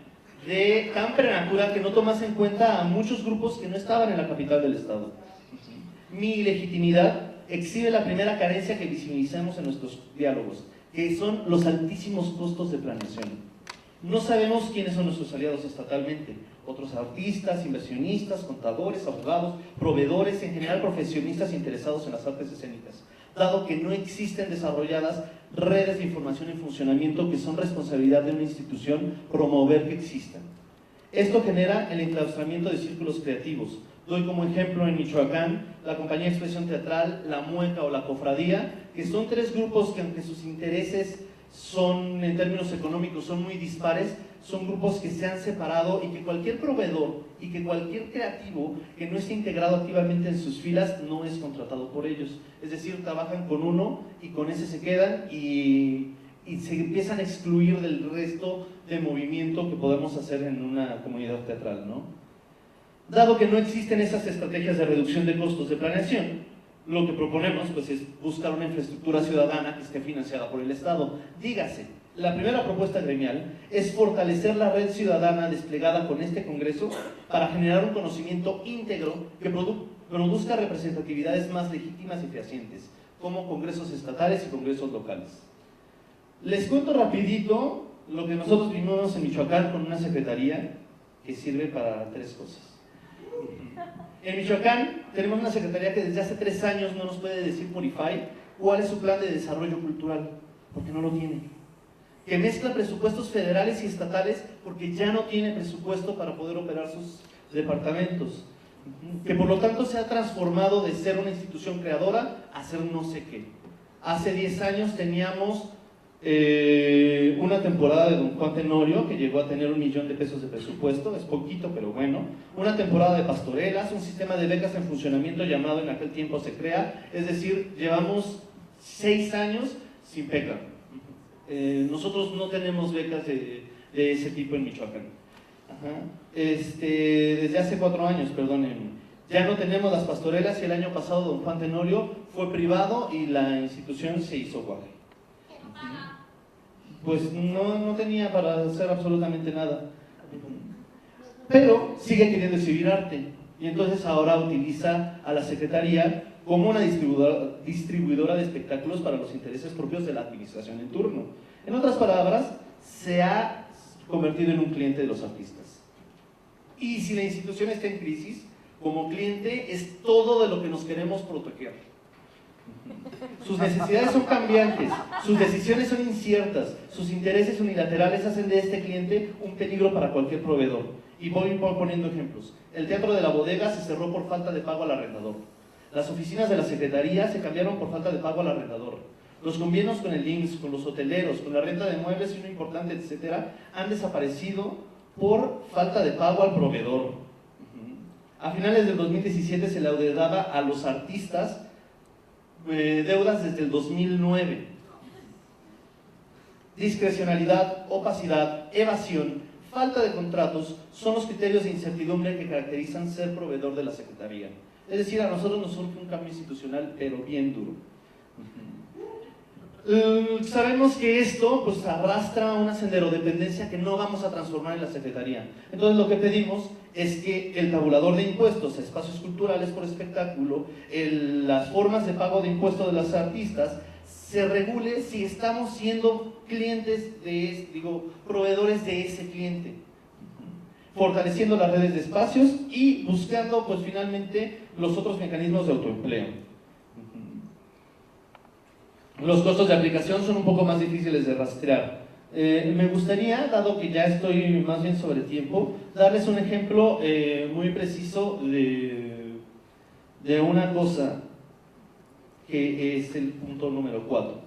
S4: de tan prematura que no tomas en cuenta a muchos grupos que no estaban en la capital del estado. Mi legitimidad exhibe la primera carencia que visibilizamos en nuestros diálogos, que son los altísimos costos de planeación. No sabemos quiénes son nuestros aliados estatalmente, otros artistas, inversionistas, contadores, abogados, proveedores, en general profesionistas interesados en las artes escénicas, dado que no existen desarrolladas redes de información en funcionamiento que son responsabilidad de una institución promover que existan. Esto genera el enclaustramiento de círculos creativos. Doy como ejemplo en Michoacán la Compañía de Expresión Teatral, la Mueca o la Cofradía, que son tres grupos que, aunque sus intereses son, en términos económicos, son muy dispares, son grupos que se han separado y que cualquier proveedor y que cualquier creativo que no esté integrado activamente en sus filas no es contratado por ellos. Es decir, trabajan con uno y con ese se quedan y se empiezan a excluir del resto de movimiento que podemos hacer en una comunidad teatral, ¿no? Dado que no existen esas estrategias de reducción de costos de planeación, lo que proponemos pues, es buscar una infraestructura ciudadana que esté financiada por el Estado. Dígase, la primera propuesta gremial es fortalecer la red ciudadana desplegada con este Congreso para generar un conocimiento íntegro que produzca representatividades más legítimas y fehacientes, como congresos estatales y congresos locales. Les cuento rapidito lo que nosotros vimos en Michoacán con una secretaría que sirve para tres cosas. En Michoacán tenemos una secretaría que desde hace 3 años no nos puede decir por IFAI cuál es su plan de desarrollo cultural, porque no lo tiene. Que mezcla presupuestos federales y estatales porque ya no tiene presupuesto para poder operar sus departamentos. Que por lo tanto se ha transformado de ser una institución creadora a ser no sé qué. Hace 10 años teníamos una temporada de Don Juan Tenorio que llegó a tener $1 millón de pesos de presupuesto, es poquito pero bueno, una temporada de pastorelas, un sistema de becas en funcionamiento llamado en aquel tiempo Se Crea, es decir, llevamos 6 años sin beca. Nosotros no tenemos becas de ese tipo en Michoacán. Desde hace 4 años, perdónenme. Ya no tenemos las pastorelas y el año pasado Don Juan Tenorio fue privado y la institución se hizo guaje. Pues no tenía para hacer absolutamente nada. Pero sigue queriendo exhibir arte. Y entonces ahora utiliza a la Secretaría como una distribuidora de espectáculos para los intereses propios de la administración en turno. En otras palabras, se ha convertido en un cliente de los artistas. Y si la institución está en crisis, como cliente es todo de lo que nos queremos proteger. Sus necesidades son cambiantes, sus decisiones son inciertas, sus intereses unilaterales hacen de este cliente un peligro para cualquier proveedor. Y voy poniendo ejemplos. El Teatro de la Bodega se cerró por falta de pago al arrendador. Las oficinas de la Secretaría se cambiaron por falta de pago al arrendador. Los convenios con el IMSS, con los hoteleros, con la renta de muebles y uno importante, etcétera, han desaparecido por falta de pago al proveedor. A finales del 2017 se le adeudaba a los artistas deudas desde el 2009. Discrecionalidad, opacidad, evasión, falta de contratos son los criterios de incertidumbre que caracterizan ser proveedor de la Secretaría. Es decir, a nosotros nos surge un cambio institucional, pero bien duro. Sabemos que esto pues arrastra una senderodependencia que no vamos a transformar en la Secretaría. Entonces lo que pedimos es que el tabulador de impuestos a espacios culturales por espectáculo, las formas de pago de impuestos de los artistas, se regule si estamos siendo clientes proveedores de ese cliente, fortaleciendo las redes de espacios y buscando pues finalmente los otros mecanismos de autoempleo. Los costos de aplicación son un poco más difíciles de rastrear. Me gustaría, dado que ya estoy más bien sobre tiempo, darles un ejemplo muy preciso de una cosa que es el punto número 4.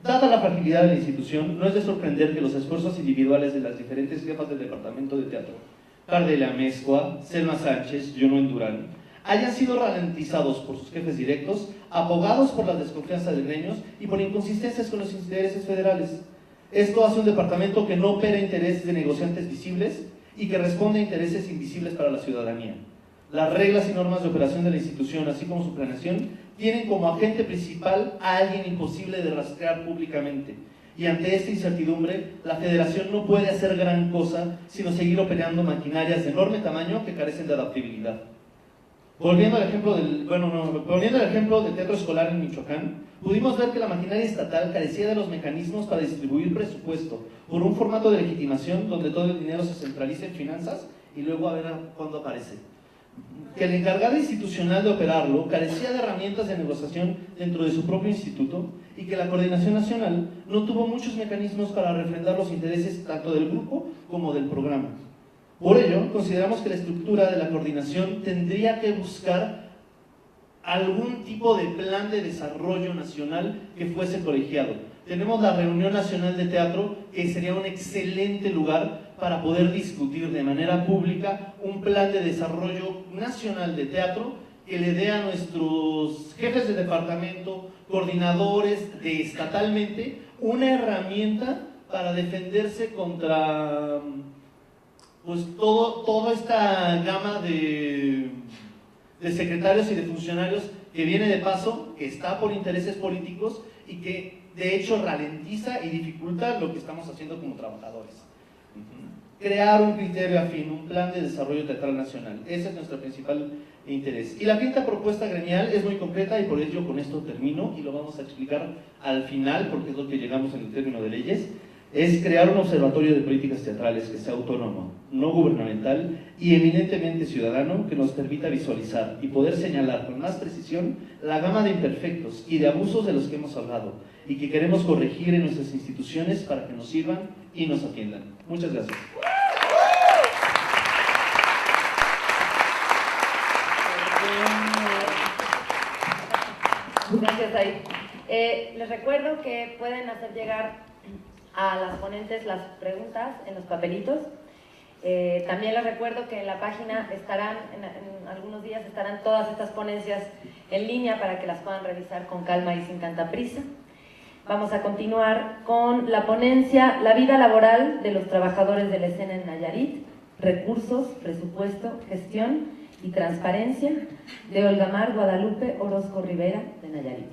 S4: Dada la fragilidad de la institución, no es de sorprender que los esfuerzos individuales de las diferentes jefas del departamento de teatro, Cardela Amezcua, Selma Sánchez, Yunuen Durán, hayan sido ralentizados por sus jefes directos, abogados por la desconfianza de gremios y por inconsistencias con los intereses federales. Esto hace un departamento que no opera intereses de negociantes visibles y que responde a intereses invisibles para la ciudadanía. Las reglas y normas de operación de la institución, así como su planeación, tienen como agente principal a alguien imposible de rastrear públicamente. Y ante esta incertidumbre, la Federación no puede hacer gran cosa sino seguir operando maquinarias de enorme tamaño que carecen de adaptabilidad. Volviendo al ejemplo del teatro escolar en Michoacán, pudimos ver que la maquinaria estatal carecía de los mecanismos para distribuir presupuesto por un formato de legitimación donde todo el dinero se centraliza en finanzas y luego a ver cuándo aparece. Que el encargado institucional de operarlo carecía de herramientas de negociación dentro de su propio instituto y que la coordinación nacional no tuvo muchos mecanismos para refrendar los intereses tanto del grupo como del programa. Por ello, consideramos que la estructura de la coordinación tendría que buscar algún tipo de plan de desarrollo nacional que fuese colegiado. Tenemos la Reunión Nacional de Teatro, que sería un excelente lugar para poder discutir de manera pública un plan de desarrollo nacional de teatro que le dé a nuestros jefes de departamento, coordinadores estatalmente, una herramienta para defenderse contra pues toda esta gama de secretarios y de funcionarios que viene de paso, que está por intereses políticos y que de hecho ralentiza y dificulta lo que estamos haciendo como trabajadores. Crear un criterio afín, un plan de desarrollo teatral nacional, ese es nuestro principal interés. Y la quinta propuesta gremial es muy concreta y por ello con esto termino y lo vamos a explicar al final porque es lo que llegamos en el término de leyes. Es crear un observatorio de políticas teatrales que sea autónomo, no gubernamental y eminentemente ciudadano que nos permita visualizar y poder señalar con más precisión la gama de imperfectos y de abusos de los que hemos hablado y que queremos corregir en nuestras instituciones para que nos sirvan y nos atiendan. Muchas gracias.
S1: Gracias, Aid. Les recuerdo que pueden hacer llegar a las ponentes las preguntas en los papelitos. También les recuerdo que en la página estarán, en algunos días estarán todas estas ponencias en línea para que las puedan revisar con calma y sin tanta prisa. Vamos a continuar con la ponencia La vida laboral de los trabajadores de la escena en Nayarit, recursos, presupuesto, gestión y transparencia, de Olgamar Guadalupe Orozco Rivera, de Nayarit.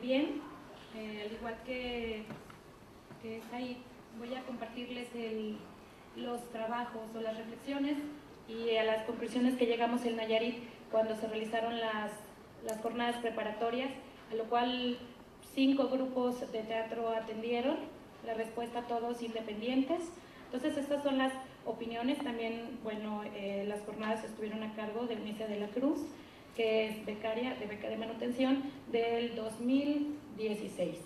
S5: Bien, al igual que Said, voy a compartirles los trabajos o las reflexiones y a las conclusiones que llegamos en Nayarit cuando se realizaron las jornadas preparatorias, a lo cual 5 grupos de teatro atendieron, la respuesta a todos independientes. Entonces estas son las opiniones. También, bueno, las jornadas estuvieron a cargo de Eunice de la Cruz, que es becaria de beca de manutención del 2016.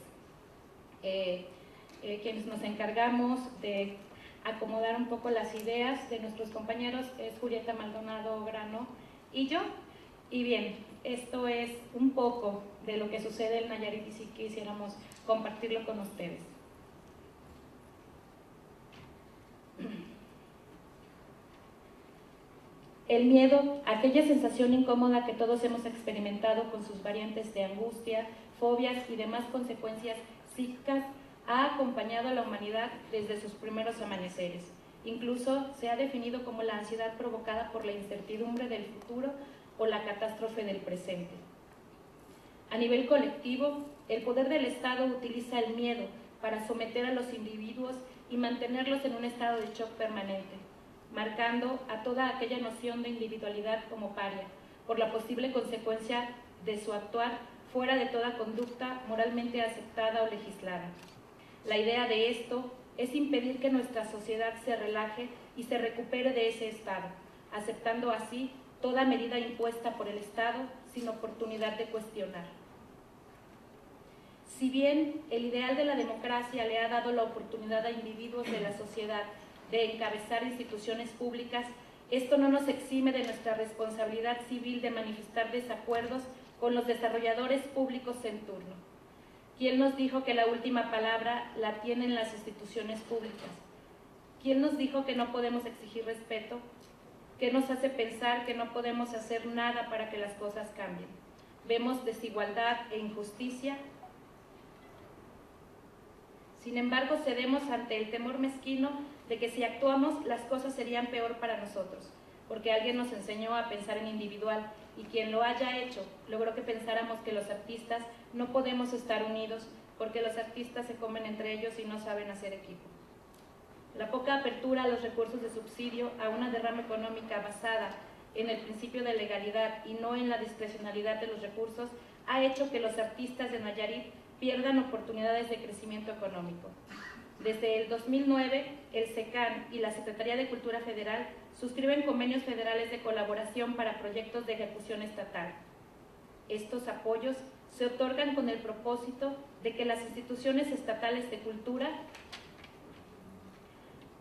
S5: Quienes nos encargamos de acomodar un poco las ideas de nuestros compañeros es Julieta Maldonado Grano y yo. Y bien, esto es un poco de lo que sucede en Nayarit y si quisiéramos compartirlo con ustedes. El miedo, aquella sensación incómoda que todos hemos experimentado con sus variantes de angustia, fobias y demás consecuencias psíquicas, ha acompañado a la humanidad desde sus primeros amaneceres. Incluso se ha definido como la ansiedad provocada por la incertidumbre del futuro o la catástrofe del presente. A nivel colectivo, el poder del Estado utiliza el miedo para someter a los individuos y mantenerlos en un estado de shock permanente, marcando a toda aquella noción de individualidad como paria, por la posible consecuencia de su actuar fuera de toda conducta moralmente aceptada o legislada. La idea de esto es impedir que nuestra sociedad se relaje y se recupere de ese estado, aceptando así toda medida impuesta por el Estado sin oportunidad de cuestionar. Si bien el ideal de la democracia le ha dado la oportunidad a individuos de la sociedad de encabezar instituciones públicas, esto no nos exime de nuestra responsabilidad civil de manifestar desacuerdos con los desarrolladores públicos en turno. ¿Quién nos dijo que la última palabra la tienen las instituciones públicas? ¿Quién nos dijo que no podemos exigir respeto? ¿Qué nos hace pensar que no podemos hacer nada para que las cosas cambien? Vemos desigualdad e injusticia. Sin embargo, cedemos ante el temor mezquino de que si actuamos las cosas serían peor para nosotros, porque alguien nos enseñó a pensar en individual y quien lo haya hecho logró que pensáramos que los artistas no podemos estar unidos porque los artistas se comen entre ellos y no saben hacer equipo. La poca apertura a los recursos de subsidio a una derrama económica basada en el principio de legalidad y no en la discrecionalidad de los recursos ha hecho que los artistas de Nayarit pierdan oportunidades de crecimiento económico. Desde el 2009, el SECAN y la Secretaría de Cultura Federal suscriben convenios federales de colaboración para proyectos de ejecución estatal. Estos apoyos se otorgan con el propósito de que las instituciones estatales de cultura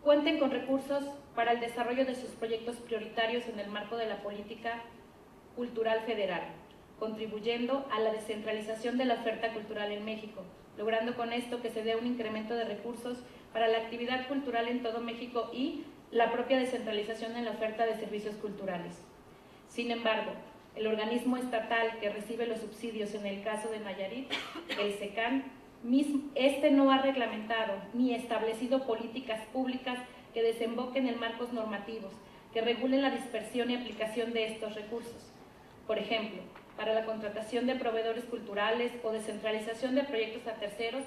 S5: cuenten con recursos para el desarrollo de sus proyectos prioritarios en el marco de la política cultural federal, contribuyendo a la descentralización de la oferta cultural en México, logrando con esto que se dé un incremento de recursos para la actividad cultural en todo México y la propia descentralización en la oferta de servicios culturales. Sin embargo, el organismo estatal que recibe los subsidios en el caso de Nayarit, el SECAN, este no ha reglamentado ni establecido políticas públicas que desemboquen en marcos normativos que regulen la dispersión y aplicación de estos recursos. Por ejemplo, para la contratación de proveedores culturales o descentralización de proyectos a terceros,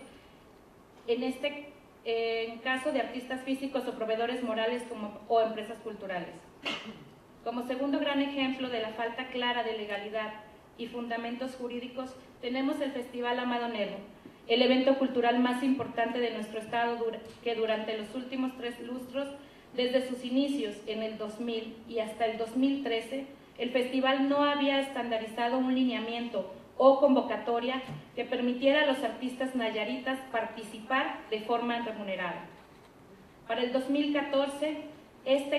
S5: en caso de artistas físicos o proveedores morales o empresas culturales. Como segundo gran ejemplo de la falta clara de legalidad y fundamentos jurídicos, tenemos el Festival Amado Nervo, el evento cultural más importante de nuestro estado que durante los últimos 3 lustros, desde sus inicios en el 2000 y hasta el 2013, el festival no había estandarizado un lineamiento o convocatoria que permitiera a los artistas nayaritas participar de forma remunerada. Para el 2014,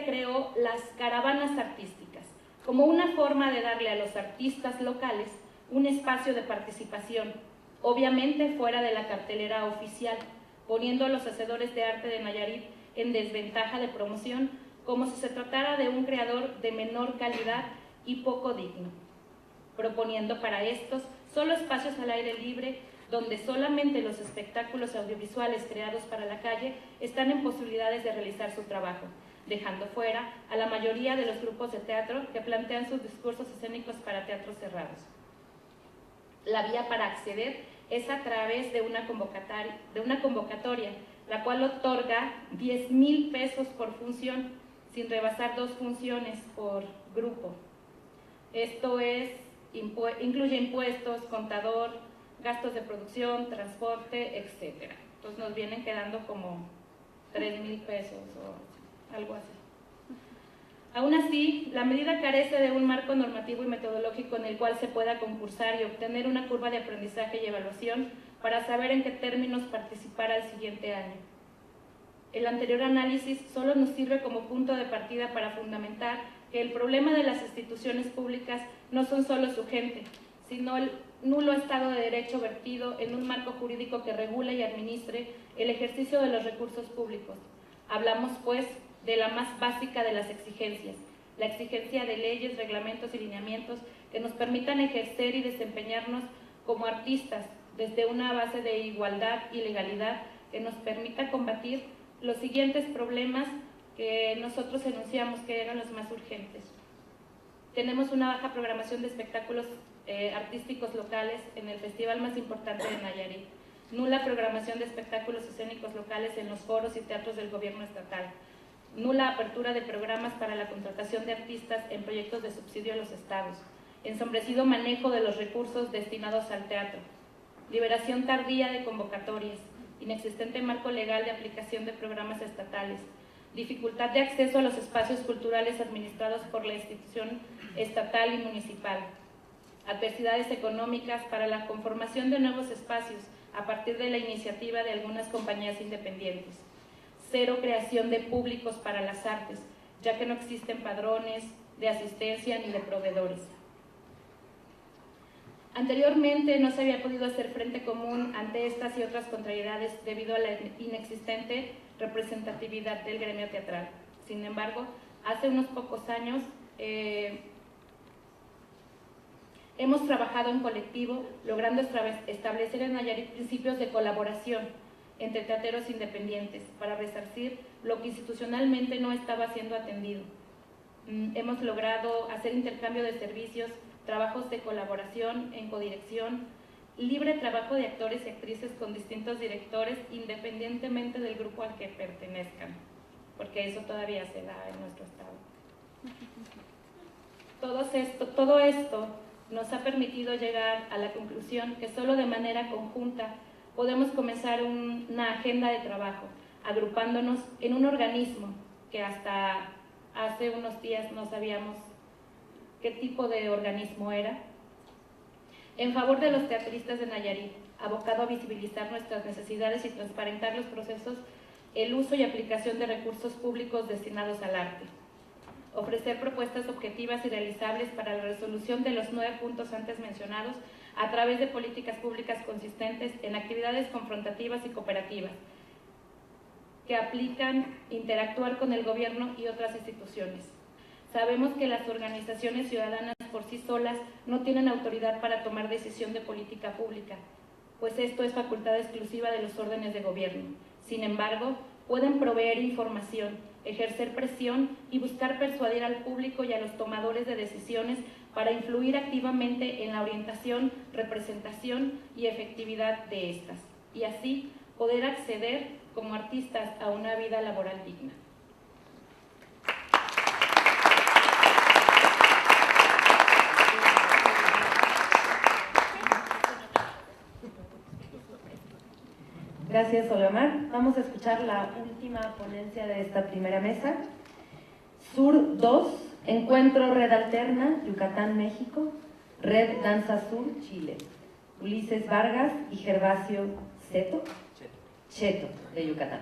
S5: creó las caravanas artísticas, como una forma de darle a los artistas locales un espacio de participación, obviamente fuera de la cartelera oficial, poniendo a los hacedores de arte de Nayarit en desventaja de promoción, como si se tratara de un creador de menor calidad y poco digno, proponiendo para estos solo espacios al aire libre, donde solamente los espectáculos audiovisuales creados para la calle están en posibilidades de realizar su trabajo, dejando fuera a la mayoría de los grupos de teatro que plantean sus discursos escénicos para teatros cerrados. La vía para acceder es a través de una convocatoria, la cual otorga 10,000 pesos por función, sin rebasar 2 funciones por grupo. Esto incluye impuestos, contador, gastos de producción, transporte, etc. Entonces nos vienen quedando como 3,000 pesos o algo así. Aún así, la medida carece de un marco normativo y metodológico en el cual se pueda concursar y obtener una curva de aprendizaje y evaluación para saber en qué términos participar al siguiente año. El anterior análisis solo nos sirve como punto de partida para fundamentar que el problema de las instituciones públicas no son solo su gente, sino el nulo Estado de Derecho vertido en un marco jurídico que regule y administre el ejercicio de los recursos públicos. Hablamos, pues, de la más básica de las exigencias, la exigencia de leyes, reglamentos y lineamientos que nos permitan ejercer y desempeñarnos como artistas desde una base de igualdad y legalidad que nos permita combatir los siguientes problemas que nosotros enunciamos que eran los más urgentes. Tenemos una baja programación de espectáculos artísticos locales en el festival más importante de Nayarit, nula programación de espectáculos escénicos locales en los foros y teatros del gobierno estatal, nula apertura de programas para la contratación de artistas en proyectos de subsidio a los estados, ensombrecido manejo de los recursos destinados al teatro, liberación tardía de convocatorias, inexistente marco legal de aplicación de programas estatales, dificultad de acceso a los espacios culturales administrados por la institución estatal y municipal, adversidades económicas para la conformación de nuevos espacios a partir de la iniciativa de algunas compañías independientes, cero creación de públicos para las artes, ya que no existen padrones de asistencia ni de proveedores. Anteriormente no se había podido hacer frente común ante estas y otras contrariedades debido a la inexistente representatividad del gremio teatral. Sin embargo, hace unos pocos años hemos trabajado en colectivo, logrando establecer en Nayarit principios de colaboración entre teateros independientes para resarcir lo que institucionalmente no estaba siendo atendido. Hemos logrado hacer intercambio de servicios, trabajos de colaboración en codirección, libre trabajo de actores y actrices con distintos directores independientemente del grupo al que pertenezcan, porque eso todavía se da en nuestro estado. Todo esto nos ha permitido llegar a la conclusión que solo de manera conjunta podemos comenzar una agenda de trabajo, agrupándonos en un organismo que hasta hace unos días no sabíamos qué tipo de organismo era, en favor de los teatristas de Nayarit, abocado a visibilizar nuestras necesidades y transparentar los procesos, el uso y aplicación de recursos públicos destinados al arte. Ofrecer propuestas objetivas y realizables para la resolución de los 9 puntos antes mencionados a través de políticas públicas consistentes en actividades confrontativas y cooperativas que aplican interactuar con el gobierno y otras instituciones. Sabemos que las organizaciones ciudadanas por sí solas no tienen autoridad para tomar decisión de política pública, pues esto es facultad exclusiva de los órdenes de gobierno. Sin embargo, pueden proveer información, ejercer presión y buscar persuadir al público y a los tomadores de decisiones para influir activamente en la orientación, representación y efectividad de estas, y así poder acceder como artistas a una vida laboral digna.
S1: Gracias, Olamar. Vamos a escuchar la última ponencia de esta primera mesa. Sur 2, Encuentro Red Alterna, Yucatán, México. Red Danza Sur, Chile. Ulises Vargas y Gervasio Cheto, de Yucatán.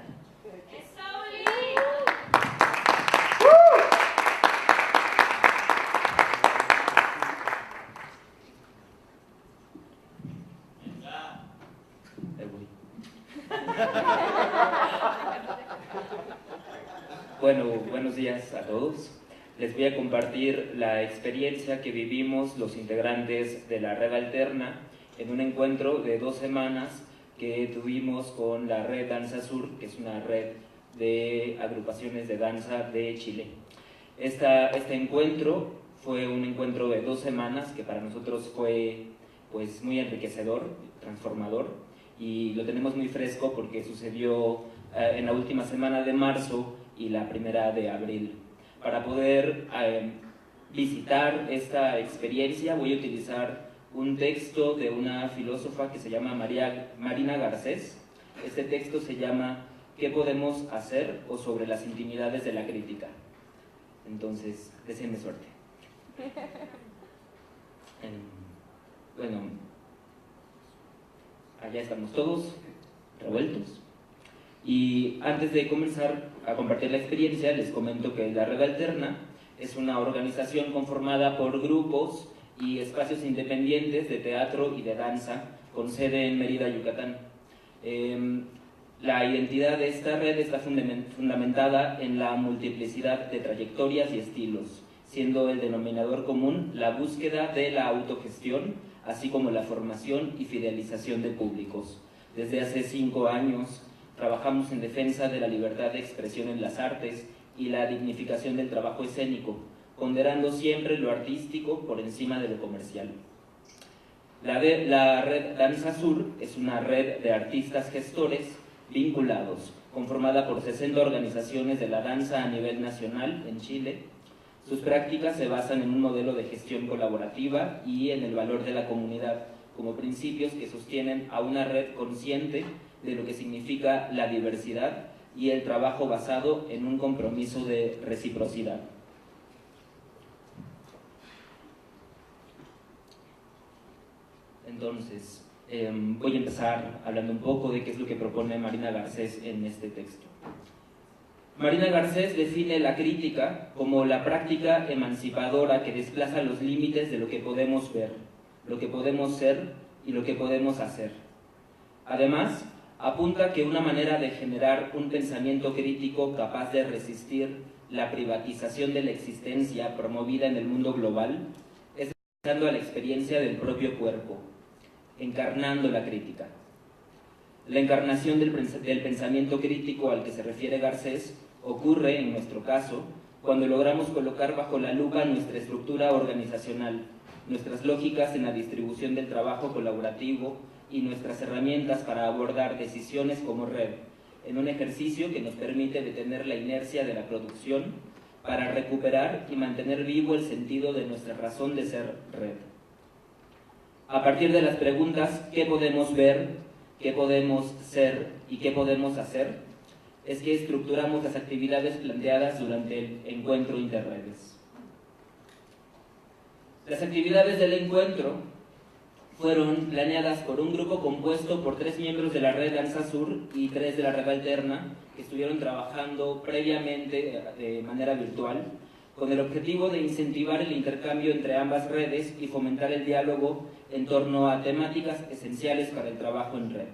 S6: Bueno, buenos días a todos. Les voy a compartir la experiencia que vivimos los integrantes de la Red Alterna en un encuentro de 2 semanas que tuvimos con la Red Danza Sur, que es una red de agrupaciones de danza de Chile. Este encuentro fue un encuentro de 2 semanas que para nosotros fue pues muy enriquecedor, transformador, y lo tenemos muy fresco porque sucedió en la última semana de marzo y la primera de abril. Para poder visitar esta experiencia voy a utilizar un texto de una filósofa que se llama Marina Garcés. Este texto se llama ¿Qué podemos hacer? O sobre las intimidades de la crítica. Entonces, deseenme suerte. Bueno, allá estamos todos revueltos. Y antes de comenzar a compartir la experiencia, les comento que la Red Alterna es una organización conformada por grupos y espacios independientes de teatro y de danza con sede en Mérida, Yucatán. La identidad de esta red está fundamentada en la multiplicidad de trayectorias y estilos, siendo el denominador común la búsqueda de la autogestión, así como la formación y fidelización de públicos. Desde hace 5 años trabajamos en defensa de la libertad de expresión en las artes y la dignificación del trabajo escénico, ponderando siempre lo artístico por encima de lo comercial. La red Danza Sur es una red de artistas gestores vinculados, conformada por 60 organizaciones de la danza a nivel nacional en Chile. Sus prácticas se basan en un modelo de gestión colaborativa y en el valor de la comunidad, como principios que sostienen a una red consciente de lo que significa la diversidad y el trabajo basado en un compromiso de reciprocidad. Entonces, voy a empezar hablando un poco de qué es lo que propone Marina Garcés en este texto. Marina Garcés define la crítica como la práctica emancipadora que desplaza los límites de lo que podemos ver, lo que podemos ser y lo que podemos hacer. Además, apunta que una manera de generar un pensamiento crítico capaz de resistir la privatización de la existencia promovida en el mundo global es realizando a la experiencia del propio cuerpo, encarnando la crítica. La encarnación del pensamiento crítico al que se refiere Garcés ocurre, en nuestro caso, cuando logramos colocar bajo la lupa nuestra estructura organizacional, nuestras lógicas en la distribución del trabajo colaborativo y nuestras herramientas para abordar decisiones como red, en un ejercicio que nos permite detener la inercia de la producción para recuperar y mantener vivo el sentido de nuestra razón de ser red. A partir de las preguntas ¿qué podemos ver?, ¿qué podemos ser? ¿Y qué podemos hacer?, es que estructuramos las actividades planteadas durante el encuentro Interredes. Las actividades del encuentro fueron planeadas por un grupo compuesto por 3 miembros de la Red Danza Sur y 3 de la Red Alterna, que estuvieron trabajando previamente de manera virtual, con el objetivo de incentivar el intercambio entre ambas redes y fomentar el diálogo en torno a temáticas esenciales para el trabajo en red.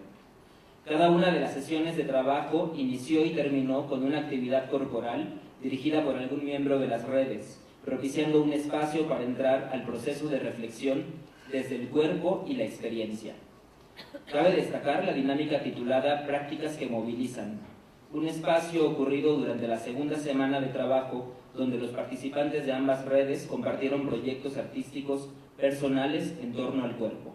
S6: Cada una de las sesiones de trabajo inició y terminó con una actividad corporal dirigida por algún miembro de las redes, propiciando un espacio para entrar al proceso de reflexión desde el cuerpo y la experiencia. Cabe destacar la dinámica titulada Prácticas que movilizan, un espacio ocurrido durante la segunda semana de trabajo donde los participantes de ambas redes compartieron proyectos artísticos personales en torno al cuerpo.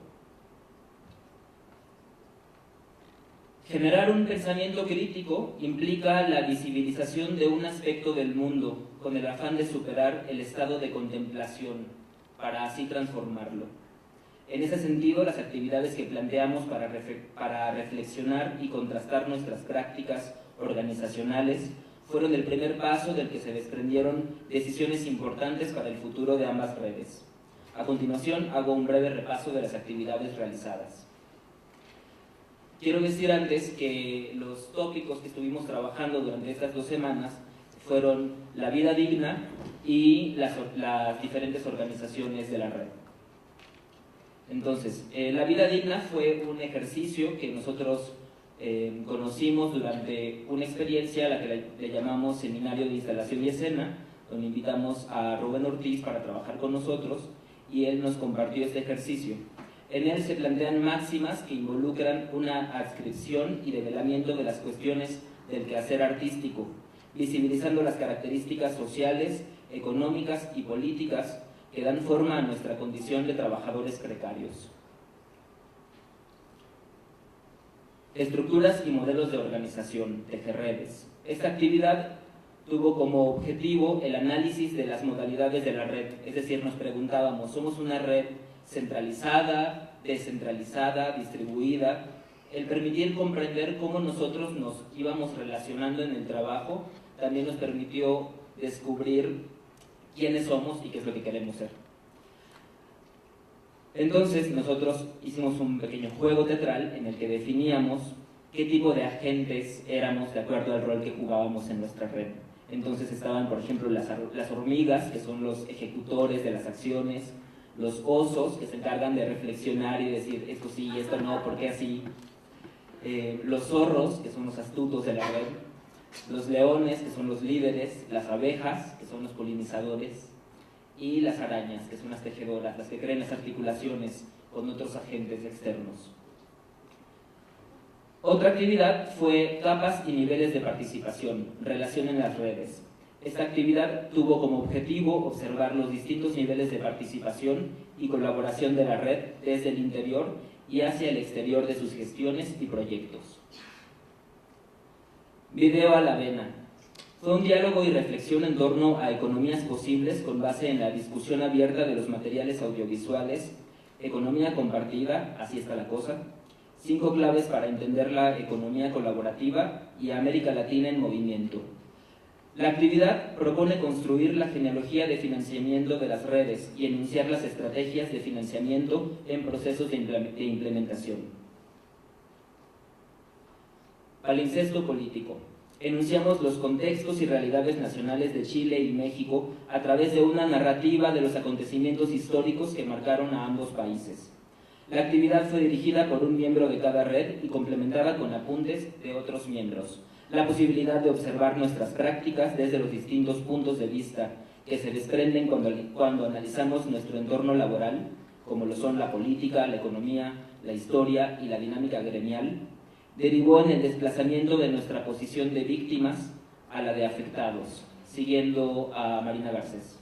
S6: Generar un pensamiento crítico implica la visibilización de un aspecto del mundo con el afán de superar el estado de contemplación para así transformarlo. En ese sentido, las actividades que planteamos para reflexionar y contrastar nuestras prácticas organizacionales fueron el primer paso del que se desprendieron decisiones importantes para el futuro de ambas redes. A continuación, hago un breve repaso de las actividades realizadas. Quiero decir antes que los tópicos que estuvimos trabajando durante estas 2 semanas fueron la vida digna y las diferentes organizaciones de la red. Entonces, la vida digna fue un ejercicio que nosotros conocimos durante una experiencia a la que le llamamos Seminario de Instalación y Escena, donde invitamos a Rubén Ortiz para trabajar con nosotros y él nos compartió este ejercicio. En él se plantean máximas que involucran una adscripción y develamiento de las cuestiones del quehacer artístico, visibilizando las características sociales, económicas y políticas que dan forma a nuestra condición de trabajadores precarios. Estructuras y modelos de organización, tejerredes. Esta actividad tuvo como objetivo el análisis de las modalidades de la red, es decir, nos preguntábamos, ¿somos una red centralizada, descentralizada, distribuida? el permitir comprender cómo nosotros nos íbamos relacionando en el trabajo también nos permitió descubrir quiénes somos y qué es lo que queremos ser. Entonces nosotros hicimos un pequeño juego teatral en el que definíamos qué tipo de agentes éramos de acuerdo al rol que jugábamos en nuestra red. Entonces estaban, por ejemplo, las hormigas, que son los ejecutores de las acciones, los osos, que se encargan de reflexionar y decir esto sí, esto no, ¿por qué así? Los zorros, que son los astutos de la red, los leones, que son los líderes, las abejas, que son los polinizadores, y las arañas, que son las tejedoras, las que crean las articulaciones con otros agentes externos. Otra actividad fue capas y niveles de participación, relación en las redes. Esta actividad tuvo como objetivo observar los distintos niveles de participación y colaboración de la red desde el interior y hacia el exterior de sus gestiones y proyectos. Video a la vena. Fue un diálogo y reflexión en torno a economías posibles con base en la discusión abierta de los materiales audiovisuales, economía compartida, así está la cosa, 5 claves para entender la economía colaborativa y América Latina en movimiento. La actividad propone construir la genealogía de financiamiento de las redes y enunciar las estrategias de financiamiento en procesos de implementación. Palincesto político. Enunciamos los contextos y realidades nacionales de Chile y México a través de una narrativa de los acontecimientos históricos que marcaron a ambos países. La actividad fue dirigida por un miembro de cada red y complementada con apuntes de otros miembros. La posibilidad de observar nuestras prácticas desde los distintos puntos de vista que se desprenden cuando analizamos nuestro entorno laboral, como lo son la política, la economía, la historia y la dinámica gremial, derivó en el desplazamiento de nuestra posición de víctimas a la de afectados, siguiendo a Marina Garcés.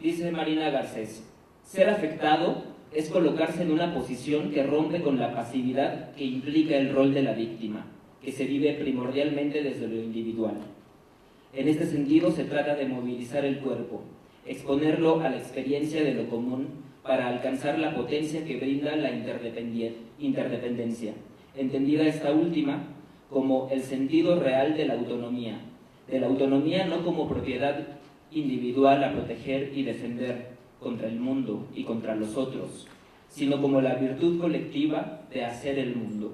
S6: Dice Marina Garcés: ser afectado es colocarse en una posición que rompe con la pasividad que implica el rol de la víctima, que se vive primordialmente desde lo individual. En este sentido, se trata de movilizar el cuerpo, exponerlo a la experiencia de lo común para alcanzar la potencia que brinda la interdependencia, entendida esta última como el sentido real de la autonomía no como propiedad individual a proteger y defender contra el mundo y contra los otros, sino como la virtud colectiva de hacer el mundo.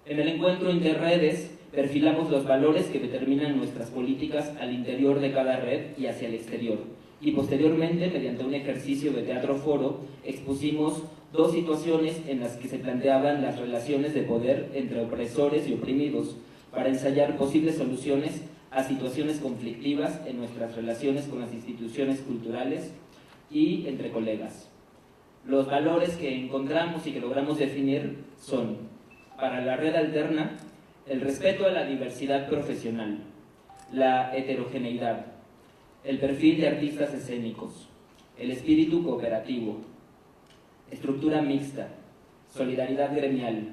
S6: En el encuentro interredes perfilamos los valores que determinan nuestras políticas al interior de cada red y hacia el exterior, y posteriormente, mediante un ejercicio de teatro foro, expusimos 2 situaciones en las que se planteaban las relaciones de poder entre opresores y oprimidos, para ensayar posibles soluciones a situaciones conflictivas en nuestras relaciones con las instituciones culturales y entre colegas. Los valores que encontramos y que logramos definir son, para la red alterna, el respeto a la diversidad profesional, la heterogeneidad, el perfil de artistas escénicos, el espíritu cooperativo, estructura mixta, solidaridad gremial,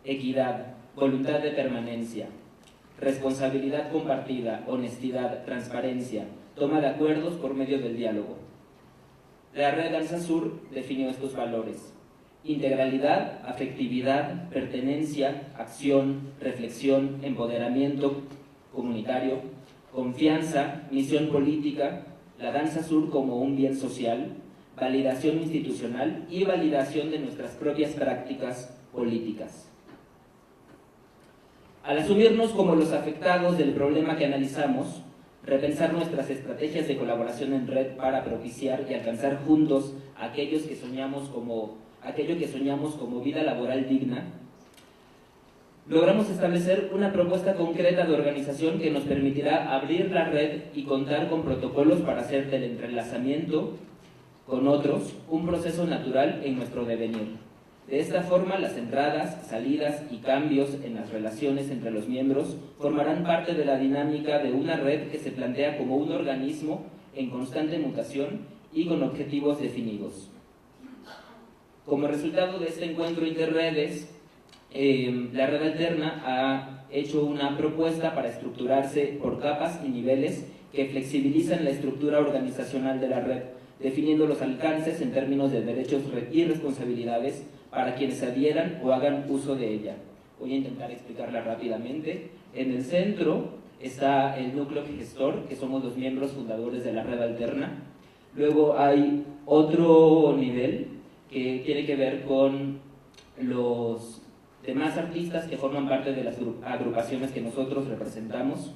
S6: equidad, voluntad de permanencia, responsabilidad compartida, honestidad, transparencia, toma de acuerdos por medio del diálogo. La red Danza Sur definió estos valores: integralidad, afectividad, pertenencia, acción, reflexión, empoderamiento comunitario, confianza, misión política, la Danza Sur como un bien social, validación institucional y validación de nuestras propias prácticas políticas. Al asumirnos como los afectados del problema que analizamos, repensar nuestras estrategias de colaboración en red para propiciar y alcanzar juntos aquello que soñamos como vida laboral digna, logramos establecer una propuesta concreta de organización que nos permitirá abrir la red y contar con protocolos para hacer del entrelazamiento con otros un proceso natural en nuestro devenir. De esta forma, las entradas, salidas y cambios en las relaciones entre los miembros formarán parte de la dinámica de una red que se plantea como un organismo en constante mutación y con objetivos definidos. Como resultado de este encuentro interredes, la red alterna ha hecho una propuesta para estructurarse por capas y niveles que flexibilizan la estructura organizacional de la red, definiendo los alcances en términos de derechos y responsabilidades, para quienes adhieran o hagan uso de ella. Voy a intentar explicarla rápidamente. En el centro está el núcleo gestor, que somos los miembros fundadores de la Red Alterna. Luego hay otro nivel que tiene que ver con los demás artistas que forman parte de las agrupaciones que nosotros representamos.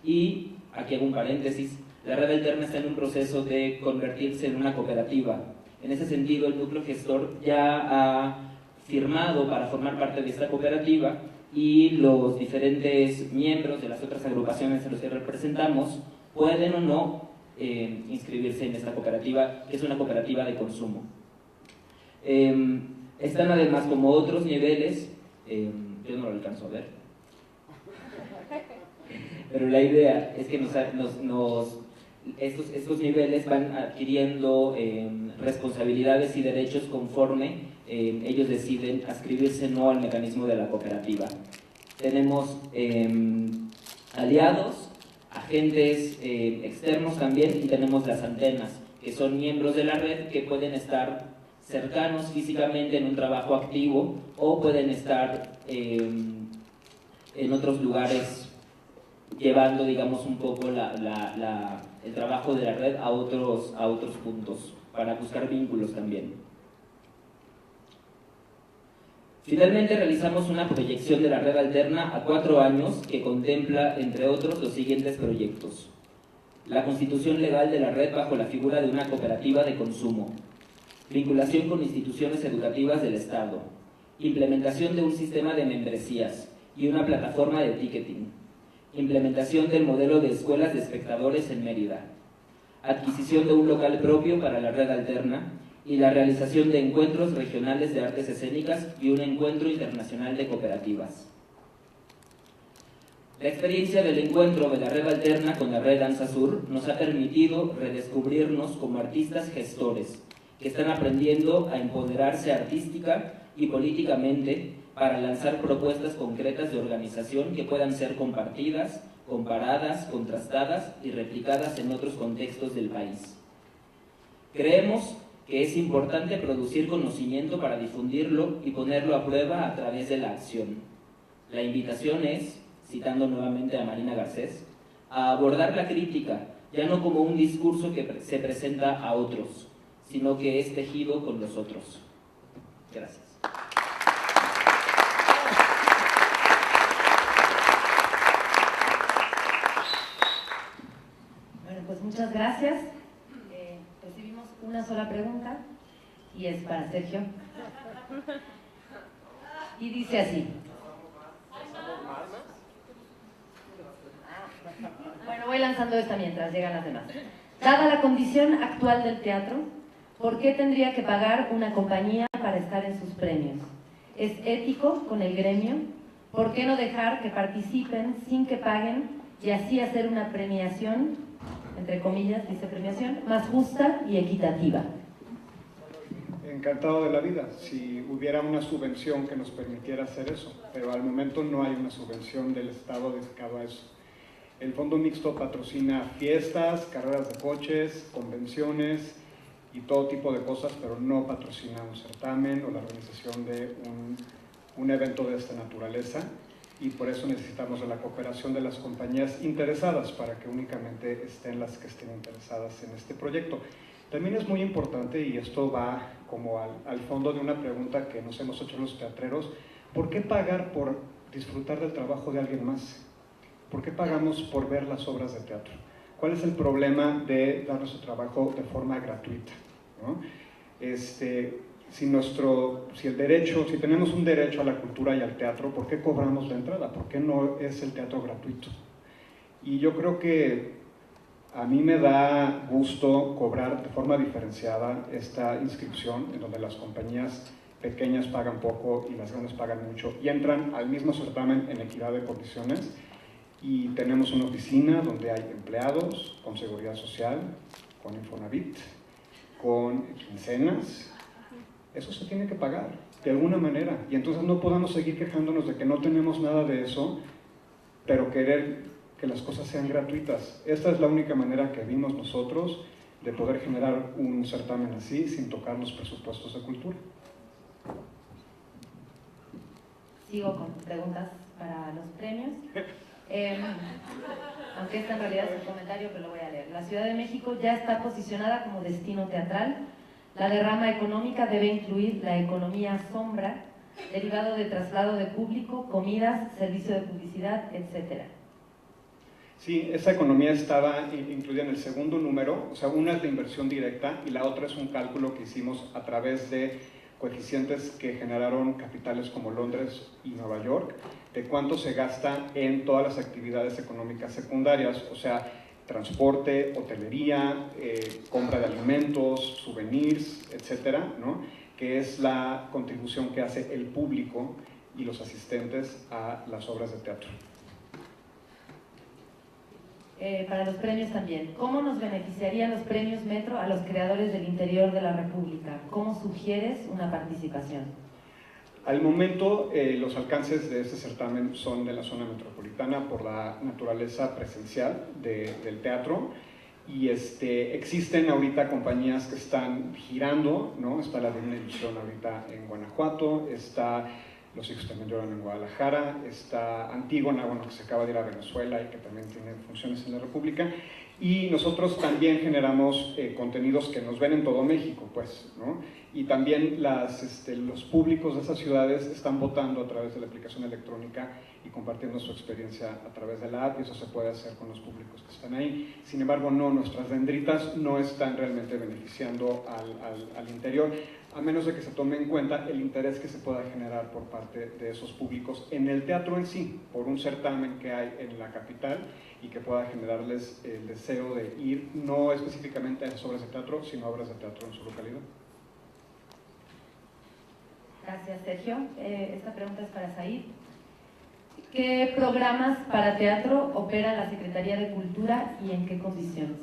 S6: Y aquí hago un paréntesis, la Red Alterna está en un proceso de convertirse en una cooperativa. En ese sentido, el núcleo gestor ya ha firmado para formar parte de esta cooperativa y los diferentes miembros de las otras agrupaciones a los que representamos pueden o no inscribirse en esta cooperativa, que es una cooperativa de consumo. Están además como otros niveles, yo no lo alcanzo a ver, pero la idea es que estos niveles van adquiriendo responsabilidades y derechos conforme ellos deciden adscribirse o no al mecanismo de la cooperativa. Tenemos aliados, agentes externos también, y tenemos las antenas, que son miembros de la red que pueden estar cercanos físicamente en un trabajo activo o pueden estar en otros lugares llevando, digamos, un poco el trabajo de la red a otros puntos para buscar vínculos también. Finalmente realizamos una proyección de la Red Alterna a 4 años que contempla, entre otros, los siguientes proyectos: la constitución legal de la red bajo la figura de una cooperativa de consumo, vinculación con instituciones educativas del Estado, implementación de un sistema de membresías y una plataforma de ticketing, implementación del modelo de escuelas de espectadores en Mérida, adquisición de un local propio para la Red Alterna y la realización de encuentros regionales de artes escénicas y un encuentro internacional de cooperativas. La experiencia del encuentro de la Red Alterna con la Red Danza Sur nos ha permitido redescubrirnos como artistas gestores que están aprendiendo a empoderarse artística y políticamente para lanzar propuestas concretas de organización que puedan ser compartidas, comparadas, contrastadas y replicadas en otros contextos del país. Creemos que es importante producir conocimiento para difundirlo y ponerlo a prueba a través de la acción. La invitación es, citando nuevamente a Marina Garcés, a abordar la crítica, ya no como un discurso que se presenta a otros, sino que es tejido con los otros. Gracias.
S1: Bueno, pues muchas gracias. Recibimos una sola pregunta y es para Sergio. Y dice así. Bueno, voy lanzando esta mientras llegan las demás. Dada la condición actual del teatro, ¿por qué tendría que pagar una compañía para estar en sus premios? ¿Es ético con el gremio? ¿Por qué no dejar que participen sin que paguen y así hacer una premiación, entre comillas, dice premiación, más justa y equitativa?
S3: Encantado de la vida, si hubiera una subvención que nos permitiera hacer eso, pero al momento no hay una subvención del Estado dedicada a eso. El Fondo Mixto patrocina fiestas, carreras de coches, convenciones y todo tipo de cosas, pero no patrocina un certamen o la organización de un evento de esta naturaleza, y por eso necesitamos de la cooperación de las compañías interesadas para que únicamente estén las que estén interesadas en este proyecto. También es muy importante, y esto va como al fondo de una pregunta que nos hemos hecho los teatreros: ¿por qué pagar por disfrutar del trabajo de alguien más? ¿Por qué pagamos por ver las obras de teatro? ¿Cuál es el problema de dar nuestro trabajo de forma gratuita? ¿No? Si tenemos un derecho a la cultura y al teatro, ¿por qué cobramos la entrada? ¿Por qué no es el teatro gratuito? Y yo creo que a mí me da gusto cobrar de forma diferenciada esta inscripción, en donde las compañías pequeñas pagan poco y las grandes pagan mucho, y entran al mismo certamen en equidad de condiciones, y tenemos una oficina donde hay empleados con seguridad social, con Infonavit, con quincenas. Eso se tiene que pagar de alguna manera, y entonces no podamos seguir quejándonos de que no tenemos nada de eso, pero querer que las cosas sean gratuitas. Esta es la única manera que vimos nosotros de poder generar un certamen así sin tocar los presupuestos de cultura.
S1: sigo con preguntas para los premios. Aunque este en realidad es un comentario, pero lo voy a leer. La Ciudad de México ya está posicionada como destino teatral. La derrama económica debe incluir la economía sombra, derivado de traslado de público, comidas, servicio de publicidad, etc.
S3: Sí, esa economía estaba incluida en el segundo número, o sea, una es la inversión directa y la otra es un cálculo que hicimos a través de coeficientes que generaron capitales como Londres y Nueva York, de cuánto se gasta en todas las actividades económicas secundarias, o sea, transporte, hotelería, compra de alimentos, souvenirs, etcétera, ¿no? Que es la contribución que hace el público y los asistentes a las obras de teatro.
S1: Para los premios también. ¿Cómo nos beneficiarían los premios Metro a los creadores del interior de la República? ¿Cómo sugieres una participación? Al momento, los alcances de este certamen son de la zona metropolitana por la naturaleza presencial del teatro y existen ahorita compañías que están girando, ¿no? Está la Divina Ilusión ahorita en Guanajuato, está Los Hijos también lloran en Guadalajara, está Antígona, bueno, que se acaba de ir a Venezuela y que también tiene funciones en la República, y nosotros también generamos contenidos que nos ven en todo México, pues, ¿no? Y también los públicos de esas ciudades están votando a través de la aplicación electrónica y compartiendo su experiencia a través de la app, y eso se puede hacer con los públicos que están ahí. Sin embargo, no, nuestras dendritas no están realmente beneficiando al interior, a menos de que se tome en cuenta el interés que se pueda generar por parte de esos públicos en el teatro en sí, por un certamen que hay en la capital y que pueda generarles el deseo de ir, no específicamente a esas obras de teatro, sino a obras de teatro en su localidad. Gracias, Sergio. Esta pregunta es para Said. ¿Qué programas para teatro opera la Secretaría de Cultura y en qué condiciones?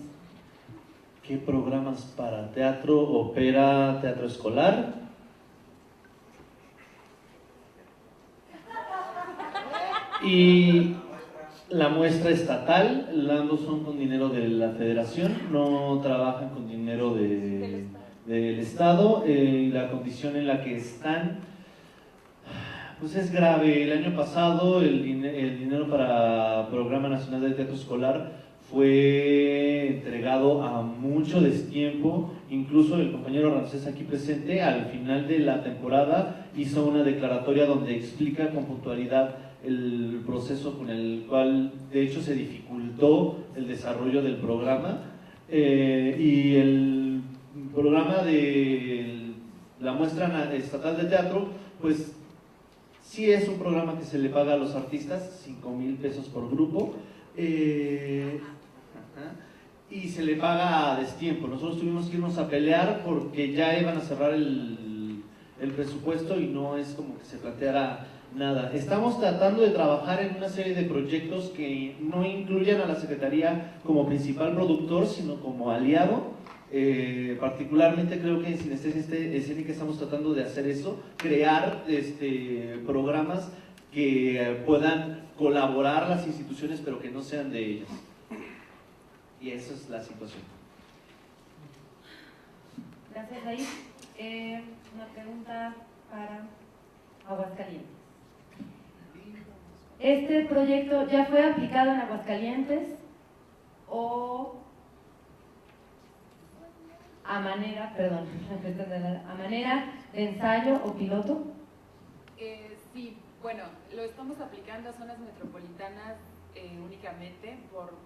S4: ¿Qué programas para teatro opera Teatro Escolar? Y la muestra estatal, ambos son con dinero de la Federación, no trabajan con dinero del Estado. La condición en la que están, pues es grave. El año pasado el dinero para Programa Nacional de Teatro Escolar fue entregado a mucho destiempo. Incluso el compañero Ramsés aquí presente al final de la temporada hizo una declaratoria donde explica con puntualidad el proceso con el cual de hecho se dificultó el desarrollo del programa, y el programa de la muestra estatal de teatro, pues sí es un programa que se le paga a los artistas, 5,000 pesos por grupo, y se le paga a destiempo. Nosotros tuvimos que irnos a pelear porque ya iban a cerrar el presupuesto y no es como que se planteara nada. Estamos tratando de trabajar en una serie de proyectos que no incluyan a la Secretaría como principal productor, sino como aliado. Particularmente creo que en Sinestesia Escénica estamos tratando de hacer eso, crear programas que puedan colaborar las instituciones, pero que no sean de ellas. Y esa es la situación.
S1: Gracias, Said. Una pregunta para Aguascalientes. ¿Este proyecto ya fue aplicado en Aguascalientes o a manera de ensayo o piloto?
S2: Sí, bueno, lo estamos aplicando a zonas metropolitanas únicamente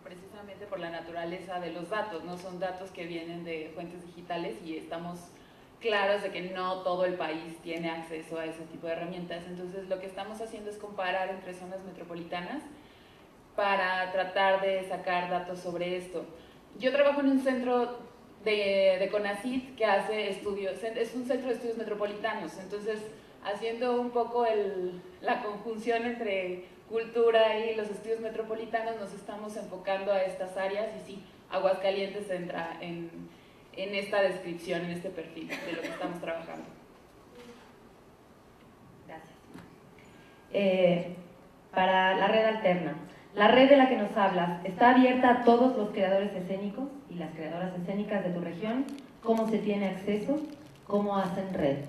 S2: precisamente por la naturaleza de los datos, no son datos que vienen de fuentes digitales y estamos claros de que no todo el país tiene acceso a ese tipo de herramientas. Entonces lo que estamos haciendo es comparar entre zonas metropolitanas para tratar de sacar datos sobre esto. Yo trabajo en un centro de CONACYT que hace estudios, es un centro de estudios metropolitanos, entonces haciendo un poco la conjunción entre cultura y los estudios metropolitanos nos estamos enfocando a estas áreas y sí, Aguascalientes entra en esta descripción, en este perfil de lo que estamos trabajando.
S1: Gracias. Para la red alterna, la red de la que nos hablas, ¿está abierta a todos los creadores escénicos y las creadoras escénicas de tu región? ¿Cómo se tiene acceso? ¿Cómo hacen red?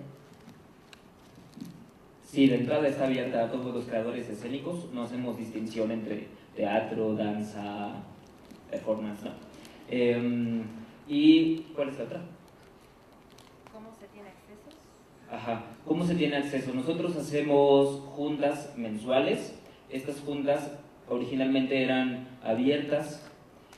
S6: Sí, la entrada está abierta a todos los creadores escénicos, no hacemos distinción entre teatro, danza, performance, ¿no? ¿Y cuál es la otra?
S1: ¿Cómo se tiene acceso?
S6: Ajá, ¿cómo se tiene acceso? Nosotros hacemos juntas mensuales. Estas juntas originalmente eran abiertas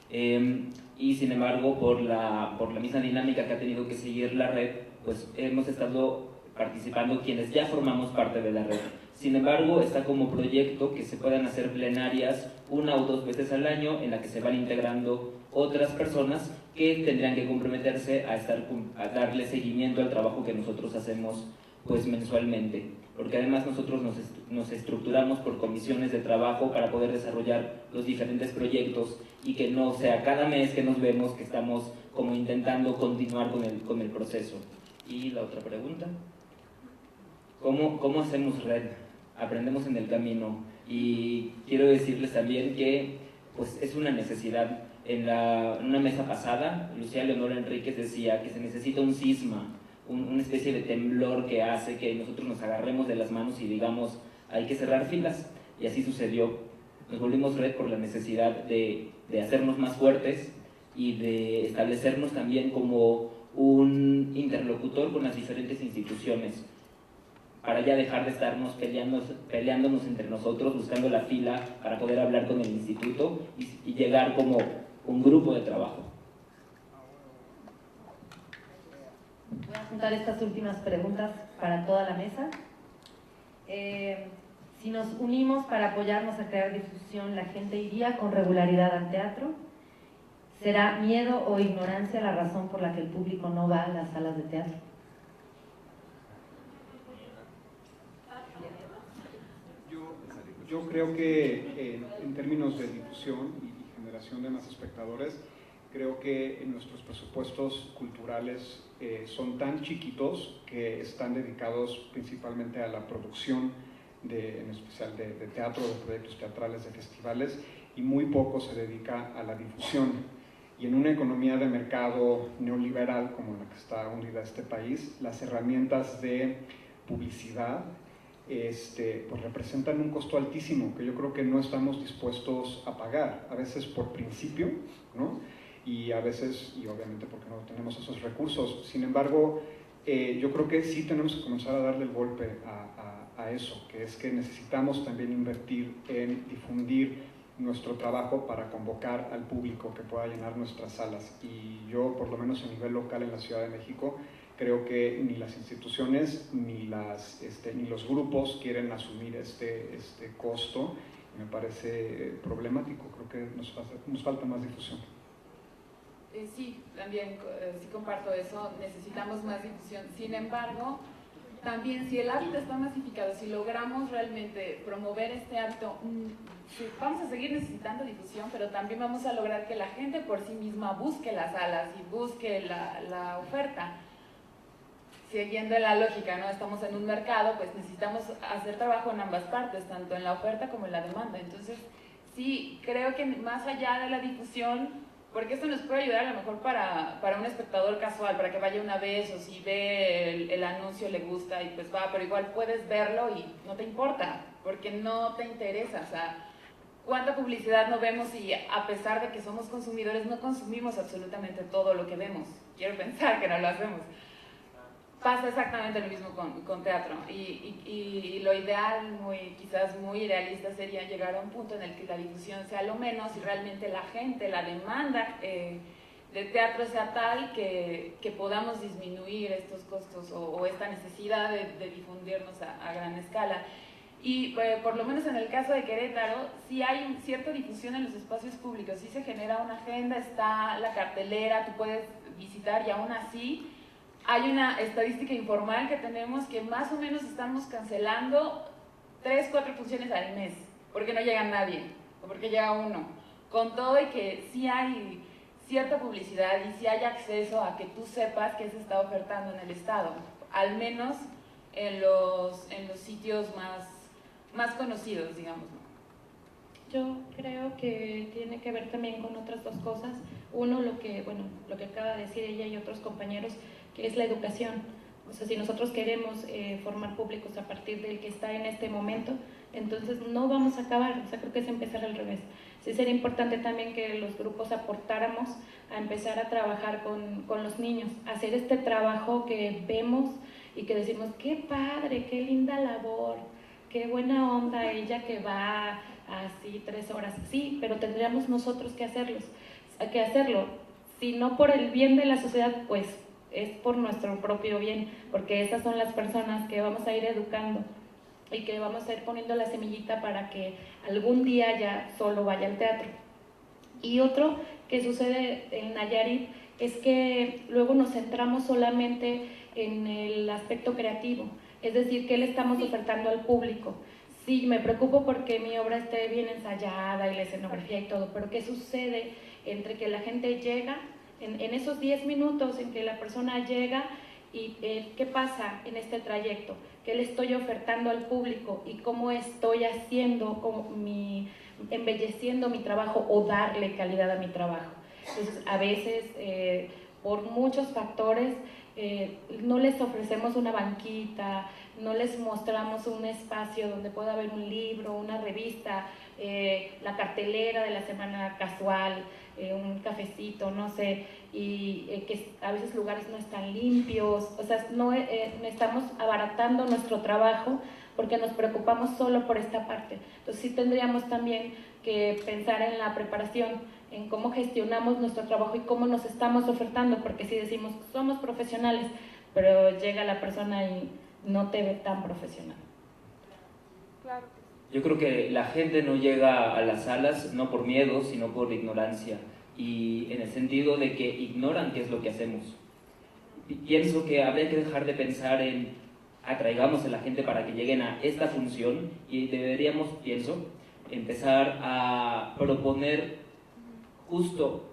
S6: y sin embargo por la misma dinámica que ha tenido que seguir la red, pues hemos estado participando quienes ya formamos parte de la red. Sin embargo, está como proyecto que se puedan hacer plenarias 1 o 2 veces al año en la que se van integrando otras personas que tendrían que comprometerse a darle seguimiento al trabajo que nosotros hacemos pues mensualmente, porque además nosotros nos estructuramos por comisiones de trabajo para poder desarrollar los diferentes proyectos y que no sea cada mes que nos vemos que estamos como intentando continuar con el proceso. Y la otra pregunta, ¿cómo hacemos red? Aprendemos en el camino y quiero decirles también que pues es una necesidad. En una mesa pasada, Lucía Leonora Enríquez decía que se necesita un cisma, una especie de temblor que hace que nosotros nos agarremos de las manos y digamos, hay que cerrar filas. Y así sucedió. Nos volvimos red por la necesidad de hacernos más fuertes y de establecernos también como un interlocutor con las diferentes instituciones, para ya dejar de estarnos peleándonos entre nosotros, buscando la fila para poder hablar con el instituto y llegar como un grupo de trabajo.
S1: Voy a juntar estas últimas preguntas para toda la mesa. Si nos unimos para apoyarnos a crear difusión, ¿la gente iría con regularidad al teatro? ¿Será miedo o ignorancia la razón por la que el público no va a las salas de teatro?
S3: Yo creo que en términos de difusión y generación de más espectadores, creo que nuestros presupuestos culturales son tan chiquitos que están dedicados principalmente a la producción, en especial de teatro, de proyectos teatrales, de festivales, y muy poco se dedica a la difusión. Y en una economía de mercado neoliberal como la que está hundida este país, las herramientas de publicidad pues representan un costo altísimo que yo creo que no estamos dispuestos a pagar, a veces por principio, ¿no? Y a veces, y obviamente porque no tenemos esos recursos. Sin embargo, yo creo que sí tenemos que comenzar a darle el golpe a eso, que es que necesitamos también invertir en difundir nuestro trabajo para convocar al público que pueda llenar nuestras salas. Y yo, por lo menos a nivel local en la Ciudad de México, creo que ni las instituciones ni los grupos quieren asumir este costo. Me parece problemático, creo que nos falta más difusión.
S2: Sí, también sí comparto eso, necesitamos más difusión. Sin embargo, también si el hábito está masificado, si logramos realmente promover este hábito, vamos a seguir necesitando difusión, pero también vamos a lograr que la gente por sí misma busque las salas y busque la oferta. Siguiendo la lógica, ¿no? Estamos en un mercado, pues necesitamos hacer trabajo en ambas partes, tanto en la oferta como en la demanda. Entonces, sí, creo que más allá de la difusión, porque esto nos puede ayudar a lo mejor para un espectador casual, para que vaya una vez o si ve el anuncio le gusta y pues va, pero igual puedes verlo y no te importa, porque no te interesa. O sea, ¿cuánta publicidad no vemos y a pesar de que somos consumidores no consumimos absolutamente todo lo que vemos? Quiero pensar que no lo hacemos. Pasa exactamente lo mismo con teatro y lo ideal, quizás muy idealista, sería llegar a un punto en el que la difusión sea lo menos y realmente la gente, la demanda de teatro sea tal que podamos disminuir estos costos o esta necesidad de difundirnos a gran escala. Y por lo menos en el caso de Querétaro, sí hay cierta difusión en los espacios públicos, sí se genera una agenda, está la cartelera, tú puedes visitar y aún así hay una estadística informal que tenemos que más o menos estamos cancelando 3, 4 funciones al mes, porque no llega nadie, o porque llega uno. Con todo y que sí hay cierta publicidad y sí hay acceso a que tú sepas qué se está ofertando en el estado, al menos en los sitios más conocidos, digamos.
S5: Yo creo que tiene que ver también con otras dos cosas. Uno, lo que acaba de decir ella y otros compañeros, que es la educación. O sea, si nosotros queremos formar públicos a partir del que está en este momento, entonces no vamos a acabar. O sea, creo que es empezar al revés. Sí sería importante también que los grupos aportáramos a empezar a trabajar con los niños, hacer este trabajo que vemos y que decimos, qué padre, qué linda labor, qué buena onda ella que va así 3 horas. Sí, pero tendríamos nosotros que hacerlo. Si no por el bien de la sociedad, pues es por nuestro propio bien, porque esas son las personas que vamos a ir educando y que vamos a ir poniendo la semillita para que algún día ya solo vaya al teatro. Y otro que sucede en Nayarit es que luego nos centramos solamente en el aspecto creativo, es decir, qué le estamos ofertando al público. Sí, me preocupo porque mi obra esté bien ensayada y la escenografía y todo, pero ¿qué sucede entre que la gente llega, en esos 10 minutos en que la persona llega y qué pasa en este trayecto? ¿Qué le estoy ofertando al público y cómo estoy haciendo embelleciendo mi trabajo o darle calidad a mi trabajo? Entonces, a veces, por muchos factores, no les ofrecemos una banquita, no les mostramos un espacio donde pueda haber un libro, una revista, la cartelera de la semana casual, un cafecito, no sé, y que a veces lugares no están limpios. O sea, no estamos abaratando nuestro trabajo porque nos preocupamos solo por esta parte. Entonces sí tendríamos también que pensar en la preparación, en cómo gestionamos nuestro trabajo y cómo nos estamos ofertando, porque si decimos somos profesionales, pero llega la persona y no te ve tan profesional.
S2: Claro.
S6: Yo creo que la gente no llega a las salas no por miedo, sino por ignorancia, y en el sentido de que ignoran qué es lo que hacemos. Pienso que habría que dejar de pensar en atraigamos a la gente para que lleguen a esta función y deberíamos, pienso, empezar a proponer justo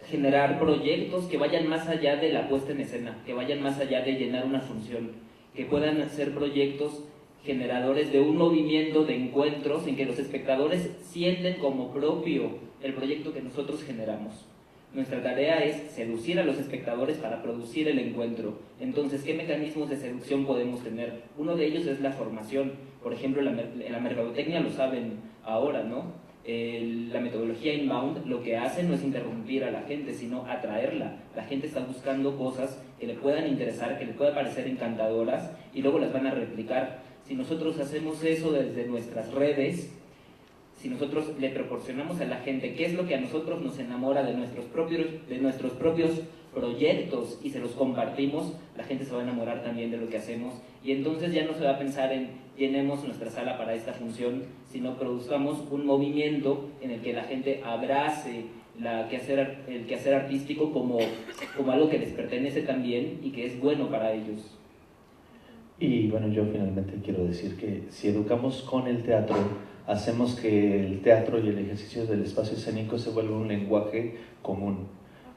S6: generar proyectos que vayan más allá de la puesta en escena, que vayan más allá de llenar una función, que puedan ser proyectos generadores de un movimiento de encuentros en que los espectadores sienten como propio el proyecto que nosotros generamos. Nuestra tarea es seducir a los espectadores para producir el encuentro. Entonces, ¿qué mecanismos de seducción podemos tener? Uno de ellos es la formación. Por ejemplo, en la mercadotecnia lo saben ahora, ¿no? La metodología inbound lo que hace no es interrumpir a la gente, sino atraerla. La gente está buscando cosas que le puedan interesar, que le puedan parecer encantadoras y luego las van a replicar. Si nosotros hacemos eso desde nuestras redes, si nosotros le proporcionamos a la gente qué es lo que a nosotros nos enamora de nuestros propios proyectos y se los compartimos, la gente se va a enamorar también de lo que hacemos y entonces ya no se va a pensar en llenemos nuestra sala para esta función, sino produzcamos un movimiento en el que la gente abrace el quehacer artístico como algo que les pertenece también y que es bueno para ellos.
S4: Y bueno, yo finalmente quiero decir que si educamos con el teatro, hacemos que el teatro y el ejercicio del espacio escénico se vuelva un lenguaje común.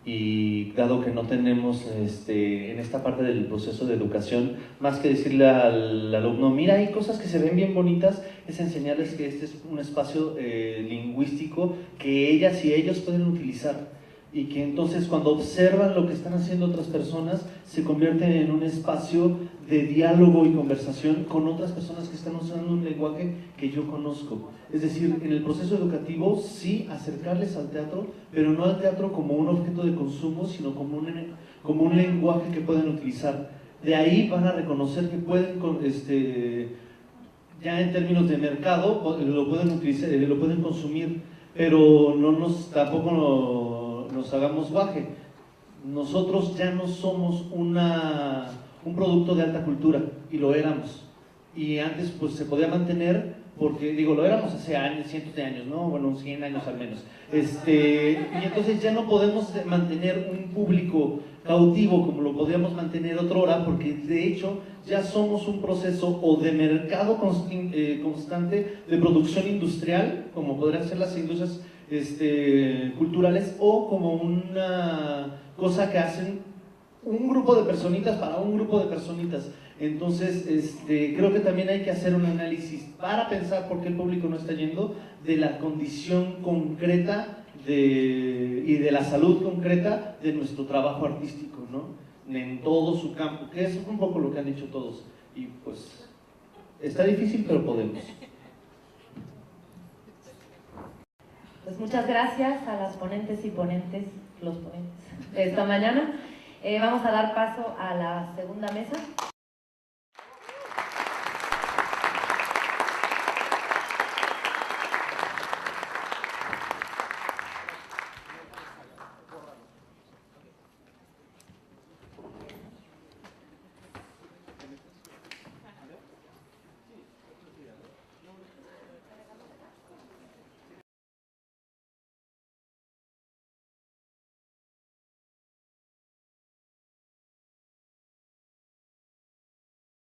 S4: Y dado que no tenemos en esta parte del proceso de educación, más que decirle al alumno, mira, hay cosas que se ven bien bonitas, es enseñarles que este es un espacio lingüístico que ellas y ellos pueden utilizar. Y que entonces cuando observan lo que están haciendo otras personas, se convierte en un espacio de diálogo y conversación con otras personas que están usando un lenguaje que yo conozco. Es decir, en el proceso educativo sí acercarles al teatro, pero no al teatro como un objeto de consumo, sino como un lenguaje que pueden utilizar. De ahí van a reconocer que pueden, ya en términos de mercado, lo pueden utilizar, lo pueden consumir, pero tampoco nos hagamos guaje. Nosotros ya no somos un producto de alta cultura, y lo éramos. Y antes pues se podía mantener, porque digo, lo éramos hace años, cientos de años, ¿no? Bueno, 100 años al menos. Y entonces ya no podemos mantener un público cautivo como lo podíamos mantener otrora, porque de hecho ya somos un proceso o de mercado constante, de producción industrial, como podrían ser las industrias culturales, o como una cosa que hacen un grupo de personitas para un grupo de personitas. Entonces creo que también hay que hacer un análisis para pensar por qué el público no está yendo, de la condición concreta y de la salud concreta de nuestro trabajo artístico, ¿no? en todo su campo, que es un poco lo que han dicho todos. Y pues está difícil, pero podemos.
S1: Pues muchas gracias a las ponentes y ponentes, los ponentes de esta mañana. Vamos a dar paso a la segunda mesa.